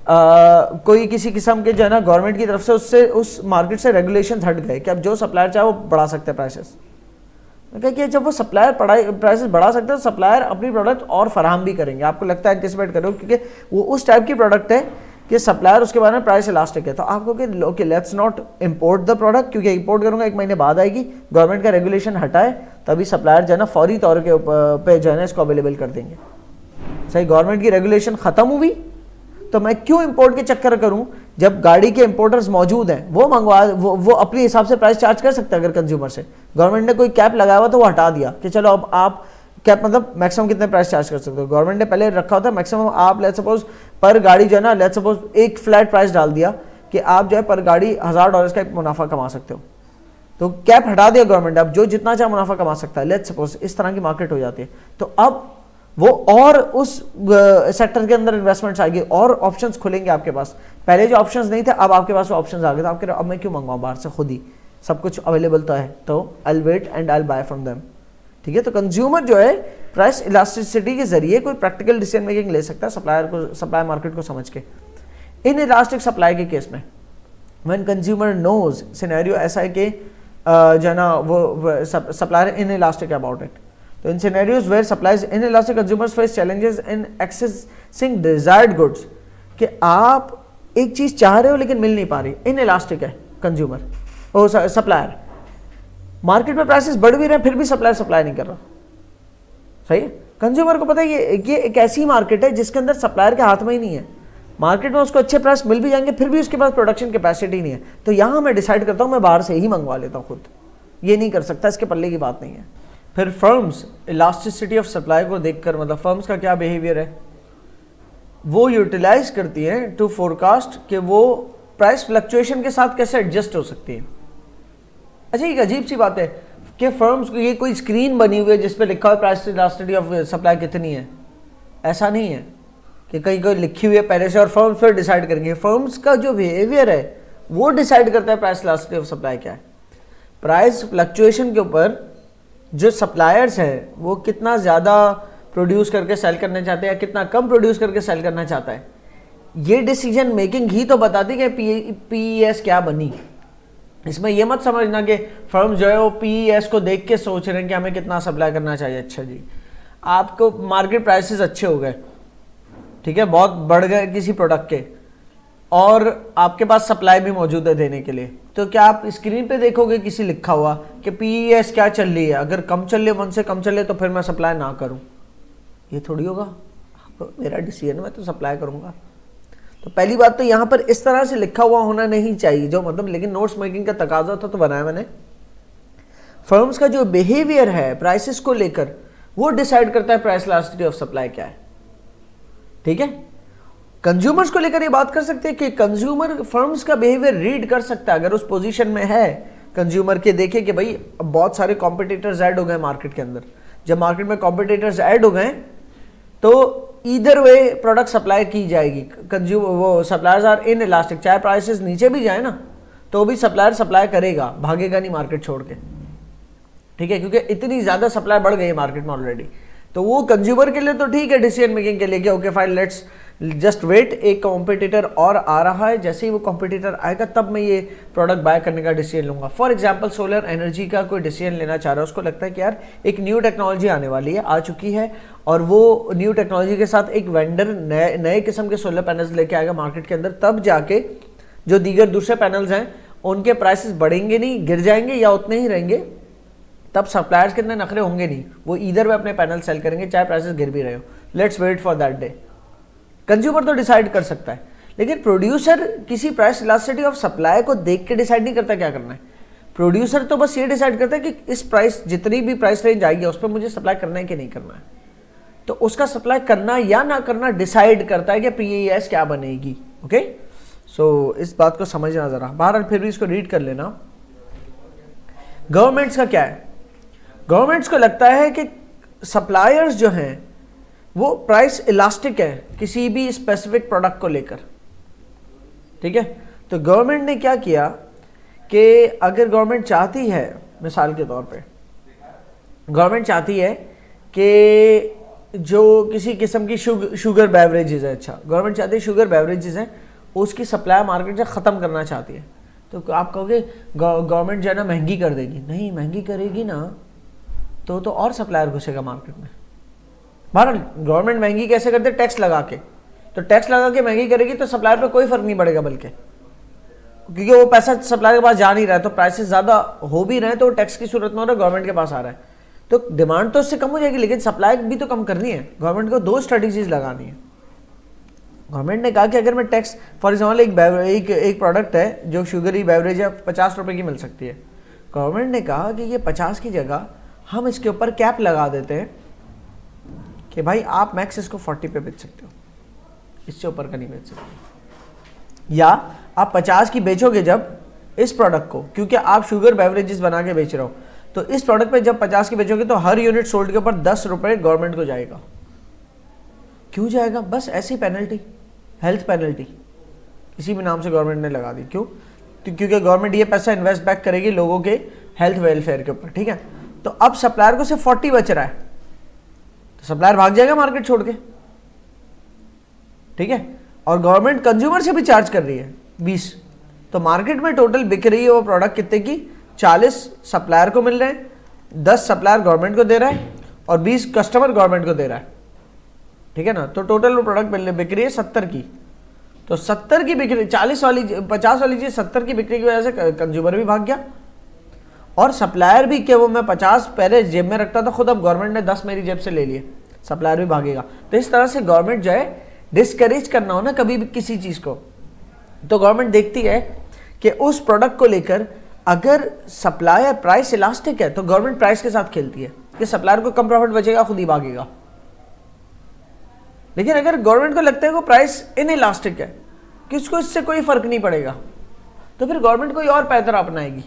कोई किसी किस्म के जो है ना गवर्नमेंट की तरफ से उससे उस मार्केट से रेगुलेशन हट गए कि अब जो सप्लायर चाहे वो बढ़ा सकते हैं प्राइसेस। कि जब वो सप्लायर प्राइसेस बढ़ा सकते हैं तो सप्लायर अपनी प्रोडक्ट और फराहम भी करेंगे, आपको लगता है एंटिसिपेट करो, क्योंकि वो उस टाइप की प्रोडक्ट है कि सप्लायर उसके बारे में प्राइस इलास्टिक है। तो आपको कि let's not import the product, क्योंकि इंपोर्ट करूंगा 1 महीने बाद आएगी, गवर्नमेंट का रेगुलेशन हटाए तभी सप्लायर जो है ना फौरी तौर के पे जो है ना इसको अवेलेबल कर देंगे, सही। गवर्नमेंट की रेगुलेशन खत्म हुई तो मैं क्यों इंपोर्ट के चक्कर करूं जब गाड़ी के इंपोर्टर्स मौजूद हैं, वो मंगवा वो अपने हिसाब से प्राइस चार्ज कर सकते हैं। अगर कंज्यूमर से गवर्नमेंट ने कोई कैप लगाया हुआ तो वो हटा दिया कि चलो अब आप कैप मतलब मैक्सिमम कितने प्राइस चार्ज कर सकते हो। गवर्नमेंट ने पहले रखा होता है मैक्सिमम, आप लेट्स सपोज पर गाड़ी जो है ना, लेट्स सपोज एक फ्लैट प्राइस डाल दिया कि आप जो है पर गाड़ी $1000 का एक मुनाफा कमा सकते हो, तो कैप हटा दिया गवर्नमेंट, अब जो जितना चाहे मुनाफा कमा सकता है। लेट्स सपोज इस तरह की मार्केट हो जाती है, तो अब वो और उस सेक्टर के अंदर इन्वेस्टमेंट्स आएगी और ऑप्शंस खुलेंगे आपके पास। पहले जो ऑप्शंस नहीं थे अब आपके पास वो ऑप्शंस आ गए, तो आपके अब मैं क्यों मंगवाऊं बाहर से, खुद ही सब कुछ अवेलेबल तो है, तो I wait and I buy from them. ठीक है, तो कंज्यूमर जो है प्राइस इलास्टिसिटी के जरिए कोई प्रैक्टिकल डिसीजन मेकिंग ले सकता है सप्लाई मार्केट को समझ के। इन इलास्टिक सप्लाई के केस में व्हेन कंज्यूमर नोज, सिनेरियो ऐसा है कि जो है ना वो supplier inelastic about it. तो in scenarios where supplies inelastic consumers face challenges in accessing desired goods, कि आप एक चीज चाह रहे हो लेकिन मिल नहीं पा रही, इन इलास्टिक है कंज्यूमर ओ सप्लायर। मार्केट में प्राइसेस बढ़ भी रहे हैं फिर भी सप्लायर सप्लाई नहीं कर रहा, सही है। कंज्यूमर को पता है ये एक ऐसी मार्केट है जिसके अंदर सप्लायर के हाथ में ही नहीं है। मार्केट में उसको अच्छे प्राइस मिल भी जाएंगे फिर भी उसके पास प्रोडक्शन कैपेसिटी नहीं है, तो यहां मैं डिसाइड करता हूं मैं बाहर से ही मंगवा लेता हूं खुद, ये नहीं कर सकता, इसके पल्ले की बात नहीं है। फिर फर्म्स इलास्टिसिटी ऑफ सप्लाई को देखकर, मतलब फर्म्स का क्या बिहेवियर है, वो यूटिलाइज करती हैं टू फोरकास्ट कि वो प्राइस फ्लक्चुएशन के साथ कैसे एडजस्ट हो सकती है। अच्छा, एक अजीब सी बात है कि फर्म्स को ये कोई स्क्रीन बनी हुई है जिसपे लिखा हुआ प्राइस इलास्टिसिटी ऑफ सप्लाई कितनी है, ऐसा नहीं है कि कहीं कोई लिखी हुई है पहले से और फर्म्स फिर डिसाइड करेंगे। फर्म्स का जो बिहेवियर है वो डिसाइड करता है प्राइस इलास्टिसिटी ऑफ सप्लाई क्या है। प्राइस फ्लक्चुएशन के ऊपर जो सप्लायर्स हैं वो कितना ज़्यादा प्रोड्यूस करके सेल करना चाहते हैं या कितना कम प्रोड्यूस करके सेल करना चाहता है, ये डिसीजन मेकिंग ही तो बताती है कि पीईएस क्या बनी। इसमें यह मत समझना कि फर्म जो है वो पीईएस को देख के सोच रहे हैं कि हमें कितना सप्लाई करना चाहिए। अच्छा जी, आपको मार्केट प्राइसेस अच्छे हो गए, ठीक है, बहुत बढ़ गए किसी प्रोडक्ट के, और आपके पास सप्लाई भी मौजूद है देने के लिए, तो क्या आप स्क्रीन पे देखोगे किसी लिखा हुआ कि पीईएस क्या चल रही है, अगर कम चल रही है 1 से कम चल रही है तो फिर मैं सप्लाई ना करूं? ये थोड़ी होगा, मेरा डिसीजन, मैं तो सप्लाई करूंगा। तो पहली बात तो यहाँ पर इस तरह से लिखा हुआ होना नहीं चाहिए, जो मतलब, लेकिन नोट्स मेकिंग का तकाजा था तो बनाया मैंने। फर्म्स का जो बिहेवियर है प्राइसेस को लेकर वो डिसाइड करता है प्राइस इलास्टिसिटी ऑफ सप्लाई क्या है। ठीक है, कंज्यूमर्स को लेकर ये बात कर सकते हैं कि कंज्यूमर फर्म्स का बिहेवियर रीड कर सकता है अगर उस पोजीशन में है कंज्यूमर के, देखे कि भाई बहुत सारे कॉम्पिटिटर्स ऐड हो गए मार्केट के अंदर। जब मार्केट में कॉम्पिटिटर्स ऐड हो गए तो इधर वे प्रोडक्ट सप्लाई की जाएगी, कंज्यूमर वो सप्लायर्स आर इन इलास्टिक, चाहे प्राइसेस नीचे भी जाए ना तो भी सप्लायर सप्लाई करेगा, भागेगा नहीं मार्केट छोड़ के। ठीक है, क्योंकि इतनी ज्यादा सप्लाई बढ़ गई है मार्केट में ऑलरेडी। तो वो कंज्यूमर के लिए तो ठीक है डिसीजन मेकिंग के लिए कि okay fine let's just wait, एक कॉम्पिटिटर और आ रहा है, जैसे ही वो कॉम्पिटिटर आएगा तब मैं ये प्रोडक्ट बाय करने का डिसीजन लूंगा। फॉर एग्जांपल सोलर एनर्जी का कोई डिसीजन लेना चाह रहा है, उसको लगता है कि यार एक न्यू टेक्नोलॉजी आने वाली है, आ चुकी है, और वो न्यू टेक्नोलॉजी के साथ एक वेंडर नए किस्म के सोलर पैनल्स लेके आएगा मार्केट के अंदर, तब जाके जो दीगर दूसरे पैनल्स हैं उनके प्राइसेस बढ़ेंगे नहीं, गिर जाएंगे या उतने ही रहेंगे, तब सप्लायर्स के इतने नखरे होंगे नहीं, वो इधर वे अपने पैनल सेल करेंगे चाहे प्राइसेस गिर भी रहे हो। Let's wait for that day. Consumer तो डिसाइड कर सकता है, लेकिन प्रोड्यूसर किसी प्राइस इलास्टिसिटी ऑफ सप्लाई को देख के डिसाइड नहीं करता क्या करना है। प्रोड्यूसर तो बस ये डिसाइड करता है कि इस प्राइस, जितनी भी प्राइस रेंज आएगी उस पर मुझे सप्लाई करना है कि नहीं करना है, तो उसका सप्लाई करना या ना करना डिसाइड करता है कि पीईएस क्या बनेगी। ओके, सो इस बात को समझना जरा, बहरहाल फिर भी इसको रीड कर लेना। गवर्नमेंट्स का क्या है, गवर्नमेंट्स को लगता है कि सप्लायर्स जो हैं वो प्राइस इलास्टिक है किसी भी स्पेसिफिक प्रोडक्ट को लेकर। ठीक है, तो गवर्नमेंट ने क्या किया कि अगर गवर्नमेंट चाहती है, मिसाल के तौर पे गवर्नमेंट चाहती है कि जो किसी किस्म की शुगर बेवरेजेस है, अच्छा गवर्नमेंट चाहती है शुगर बेवरेजेस हैं उसकी सप्लाई मार्केट से ख़त्म करना चाहती है, तो आप कहोगे गवर्नमेंट जो है ना महंगी कर देगी, नहीं महंगी करेगी ना तो और सप्लायर घुसेगा मार्केट में। बहरहाल गवर्नमेंट महंगी कैसे करते, टैक्स लगा के, तो टैक्स लगा के महंगी करेगी तो सप्लायर पे कोई फर्क नहीं पड़ेगा, बल्कि क्योंकि वो पैसा सप्लायर के पास जा नहीं रहा है, तो प्राइसेस ज़्यादा हो भी रहे हैं तो टैक्स की सूरत में हो रहा है, गवर्नमेंट के पास आ रहा है, तो डिमांड तो उससे कम हो जाएगी, लेकिन सप्लाई भी तो कम करनी है। गवर्नमेंट को दो स्ट्रेटजीज लगानी है। गवर्नमेंट ने कहा कि अगर मैं टैक्स, फॉर एग्जाम्पल एक प्रोडक्ट है जो शुगरी बेवरेज है 50 रुपए की मिल सकती है, गवर्नमेंट ने कहा कि ये 50 की जगह हम इसके ऊपर कैप लगा देते हैं कि भाई आप मैक्स इसको 40 पे बेच सकते हो, इससे ऊपर का नहीं बेच सकते। या आप 50 की बेचोगे जब इस प्रोडक्ट को, क्योंकि आप शुगर बेवरेजेस बना के बेच रहे हो, तो इस प्रोडक्ट पे जब 50 की बेचोगे तो हर यूनिट सोल्ड के ऊपर 10 रुपए गवर्नमेंट को जाएगा। क्यों जाएगा? बस ऐसी पेनल्टी, हेल्थ पेनल्टी इसी भी नाम से गवर्नमेंट ने लगा दी। क्यों? क्योंकि गवर्नमेंट ये पैसा इन्वेस्ट बैक करेगी लोगों के हेल्थ वेलफेयर के ऊपर, ठीक है। तो अब सप्लायर को सिर्फ 40 बच रहा है, तो सप्लायर भाग जाएगा मार्केट छोड़ के, ठीक है। और गवर्नमेंट कंज्यूमर से भी चार्ज कर रही है 20, तो मार्केट में टोटल बिक रही है वो प्रोडक्ट कितने की? 40 सप्लायर को मिल रहे हैं, 10 सप्लायर गवर्नमेंट को दे रहा है और 20 कस्टमर गवर्नमेंट को दे रहा है, ठीक है ना। तो टोटल वो प्रोडक्ट बिक रही है 70 की, तो 70 की बिक्री 40 वाली 50 वाली चीज 70 की बिक्री की वजह से कंज्यूमर भी भाग गया और सप्लायर भी, कि वो मैं 50 पहले जेब में रखता था खुद, अब गवर्नमेंट ने 10 मेरी जेब से ले लिए, सप्लायर भी भागेगा। तो इस तरह से गवर्नमेंट जो है डिस्करेज करना हो ना कभी भी किसी चीज को, तो गवर्नमेंट देखती है कि उस प्रोडक्ट को लेकर अगर सप्लायर प्राइस इलास्टिक है तो गवर्नमेंट प्राइस के साथ खेलती है कि सप्लायर को कम प्रॉफिट बचेगा, खुद ही भागेगा। लेकिन अगर गवर्नमेंट को लगता है कि प्राइस इन इलास्टिक है कि उसको इससे कोई फर्क नहीं पड़ेगा, तो फिर गवर्नमेंट कोई और पैतरा अपनाएगी,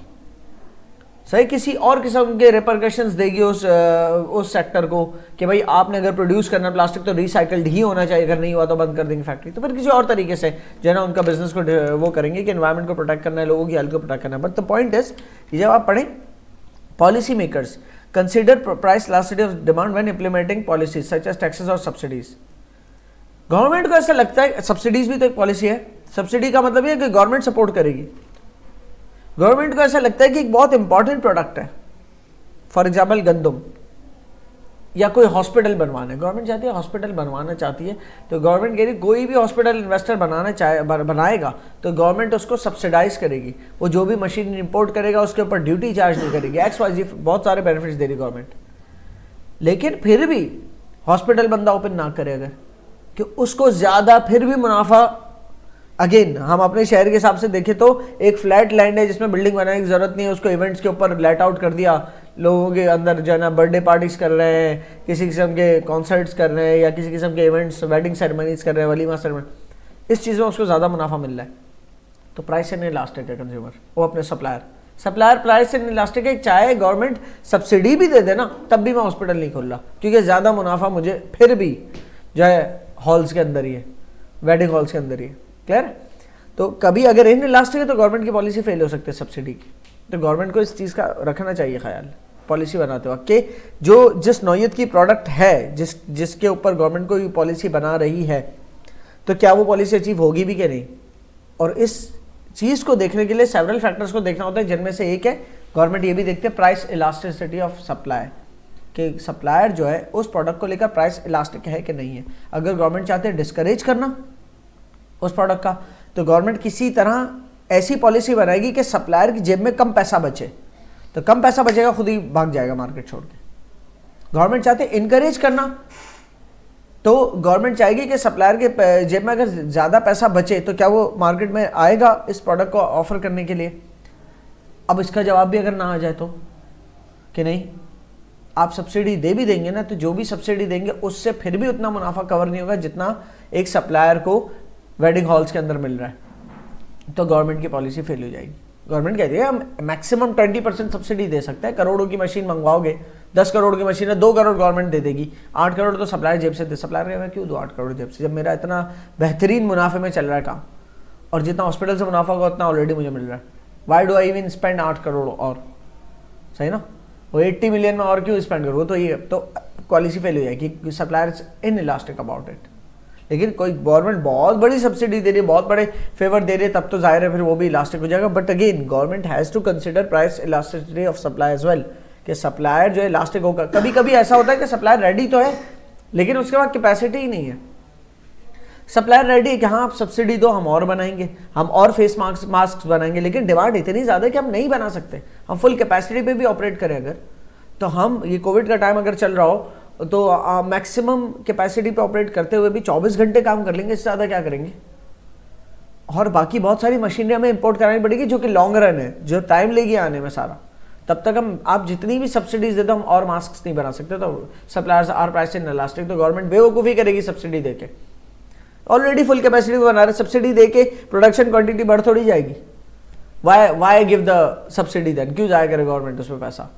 सही किसी और किस्म के रिपरकशंस देगी उस सेक्टर को कि भाई आपने अगर प्रोड्यूस करना प्लास्टिक तो रिसाइकल्ड ही होना चाहिए, अगर नहीं हुआ तो बंद कर देंगे फैक्ट्री। तो फिर किसी और तरीके से जो है ना उनका बिजनेस को वो करेंगे कि एनवायरमेंट को प्रोटेक्ट करना है, लोगों की हेल्थ को प्रोटेक्ट करना है। बट द पॉइंट इज कि जब आप पढ़ें policy makers consider price elasticity of demand when implementing policies such as taxes और सब्सिडीज। गवर्नमेंट को ऐसा लगता है, सब्सिडीज भी तो एक पॉलिसी है, सब्सिडी का मतलब ये है कि गवर्नमेंट सपोर्ट करेगी। गवर्नमेंट को ऐसा लगता है कि एक बहुत इंपॉर्टेंट प्रोडक्ट है, फॉर एग्जाम्पल गंदम या कोई हॉस्पिटल बनवाना है, गवर्नमेंट चाहती है हॉस्पिटल बनवाना चाहती है, तो गवर्नमेंट कह रही कोई भी हॉस्पिटल इन्वेस्टर बनाएगा तो गवर्नमेंट उसको सब्सिडाइज करेगी, वो जो भी मशीन इंपोर्ट करेगा उसके ऊपर ड्यूटी चार्ज नहीं करेगी, XYZ बहुत सारे बेनिफिट्स दे रही गवर्नमेंट। लेकिन फिर भी हॉस्पिटल बंदा ओपन ना करे अगर, कि उसको ज्यादा फिर भी मुनाफा, अगेन हम अपने शहर के हिसाब से देखें तो एक फ्लैट लैंड है जिसमें बिल्डिंग बनाने की जरूरत नहीं है, उसको इवेंट्स के ऊपर लेट आउट कर दिया, लोगों के अंदर जो है ना बर्थडे पार्टीज कर रहे हैं, किसी किस्म के कॉन्सर्ट्स कर रहे हैं या किसी किस्म के इवेंट्स वेडिंग सेरेमनीज कर रहे हैं, वलीमा सेरेमनी, इस चीज़ में उसको ज़्यादा मुनाफा मिल रहा है, तो प्राइस इन इलास्टिक है कंज्यूमर, वो अपने सप्लायर प्राइस इन इलास्टिक है। चाहे गवर्नमेंट सब्सिडी भी दे देना तब भी मैं हॉस्पिटल नहीं खोल रहा, क्योंकि ज़्यादा मुनाफा मुझे फिर भी जो है हॉल्स के अंदर ही है, वेडिंग हॉल्स के अंदर ही है। क्लियर? तो कभी अगर इन इलास्टिक है तो गवर्नमेंट की पॉलिसी फेल हो सकती है सब्सिडी की, तो गवर्नमेंट को इस चीज़ का रखना चाहिए ख्याल पॉलिसी बनाते वक्त कि जो जिस नौयत की प्रोडक्ट है जिसके ऊपर गवर्नमेंट कोई पॉलिसी बना रही है तो क्या वो पॉलिसी अचीव होगी भी कि नहीं। और इस चीज़ को देखने के लिए सेवरल फैक्टर्स को देखना होता है, जिनमें से एक है गवर्नमेंट ये भी देखते हैं प्राइस इलास्टिसिटी ऑफ सप्लाई, कि सप्लायर जो है उस प्रोडक्ट को लेकर प्राइस इलास्टिक है कि नहीं है। अगर गवर्नमेंट चाहते हैं डिस्करेज करना उस प्रोडक्ट का, तो गवर्नमेंट किसी तरह ऐसी पॉलिसी बनाएगी कि सप्लायर की जेब में कम पैसा बचे, तो कम पैसा बचेगा खुद ही भाग जाएगा मार्केट छोड़ के। गवर्नमेंट चाहते हैं इनकरेज करना, तो गवर्नमेंट चाहेगी कि सप्लायर के जेब में अगर ज़्यादा पैसा बचे तो क्या वो मार्केट में आएगा इस प्रोडक्ट को ऑफर करने के लिए। अब इसका जवाब भी अगर ना आ जाए तो कि नहीं, आप सब्सिडी दे भी देंगे ना, तो जो भी सब्सिडी देंगे उससे फिर भी उतना मुनाफा कवर नहीं होगा जितना एक सप्लायर को वेडिंग हॉल्स के अंदर मिल रहा है, तो गवर्नमेंट की पॉलिसी फेल हो जाएगी। गवर्नमेंट कहती है हम मैक्सिमम 20% सब्सिडी दे सकते हैं, करोड़ों की मशीन मंगवाओगे, 10 करोड़ की मशीन है 2 करोड़ गवर्नमेंट दे देगी, 8 करोड़ तो सप्लायर जेब से दे। सप्लायर मैं क्यों दूँ 8 करोड़ जेब से, जब मेरा इतना बेहतरीन मुनाफे में चल रहा है काम, और जितना हॉस्पिटल से मुनाफा होगा उतना ऑलरेडी मुझे मिल रहा है, why do I even spend 8 crore और, सही ना, वो 80 मिलियन में और क्यों स्पेंड करूँ। तो ये तो पॉलिसी फेल हो जाएगी, suppliers in elastic about it. लेकिन कोई गवर्नमेंट बहुत बड़ी सब्सिडी दे रही है, बहुत बड़े फेवर दे रही है, तब तो जाहिर है फिर वो भी इलास्टिक हो जाएगा। But again government has to consider price elasticity of supply as well, कि सप्लायर जो है इलास्टिक होगा। कभी कभी ऐसा होता है कि सप्लायर रेडी तो है लेकिन उसके बाद कैपेसिटी ही नहीं है। सप्लायर रेडी है कि हाँ आप सब्सिडी दो, हम और बनाएंगे, हम और फेस मास्क बनाएंगे, लेकिन डिमांड इतनी ज़्यादा है कि हम नहीं बना सकते। हम फुल कैपेसिटी पे भी ऑपरेट करें अगर, तो हम ये कोविड का टाइम अगर चल रहा हो तो मैक्सिमम कैपेसिटी पे ऑपरेट करते हुए भी 24 घंटे काम कर लेंगे, इससे ज़्यादा क्या करेंगे। और बाकी बहुत सारी मशीनरी हमें इंपोर्ट करानी पड़ेगी जो कि लॉन्ग रन है, जो टाइम लेगी आने में सारा। तब तक हम, आप जितनी भी सब्सिडीज देते हम और मास्क नहीं बना सकते, तो सप्लायर्स आर प्राइस इनएलास्टिक, तो गवर्नमेंट बेवकूफ़ी करेगी सब्सिडी देके। ऑलरेडी फुल कैपेसिटी बना रहे, सब्सिडी देके प्रोडक्शन क्वांटिटी बढ़ थोड़ी जाएगी। Why give the subsidy then, क्यों जाया करे गवर्नमेंट उसमें पैसा।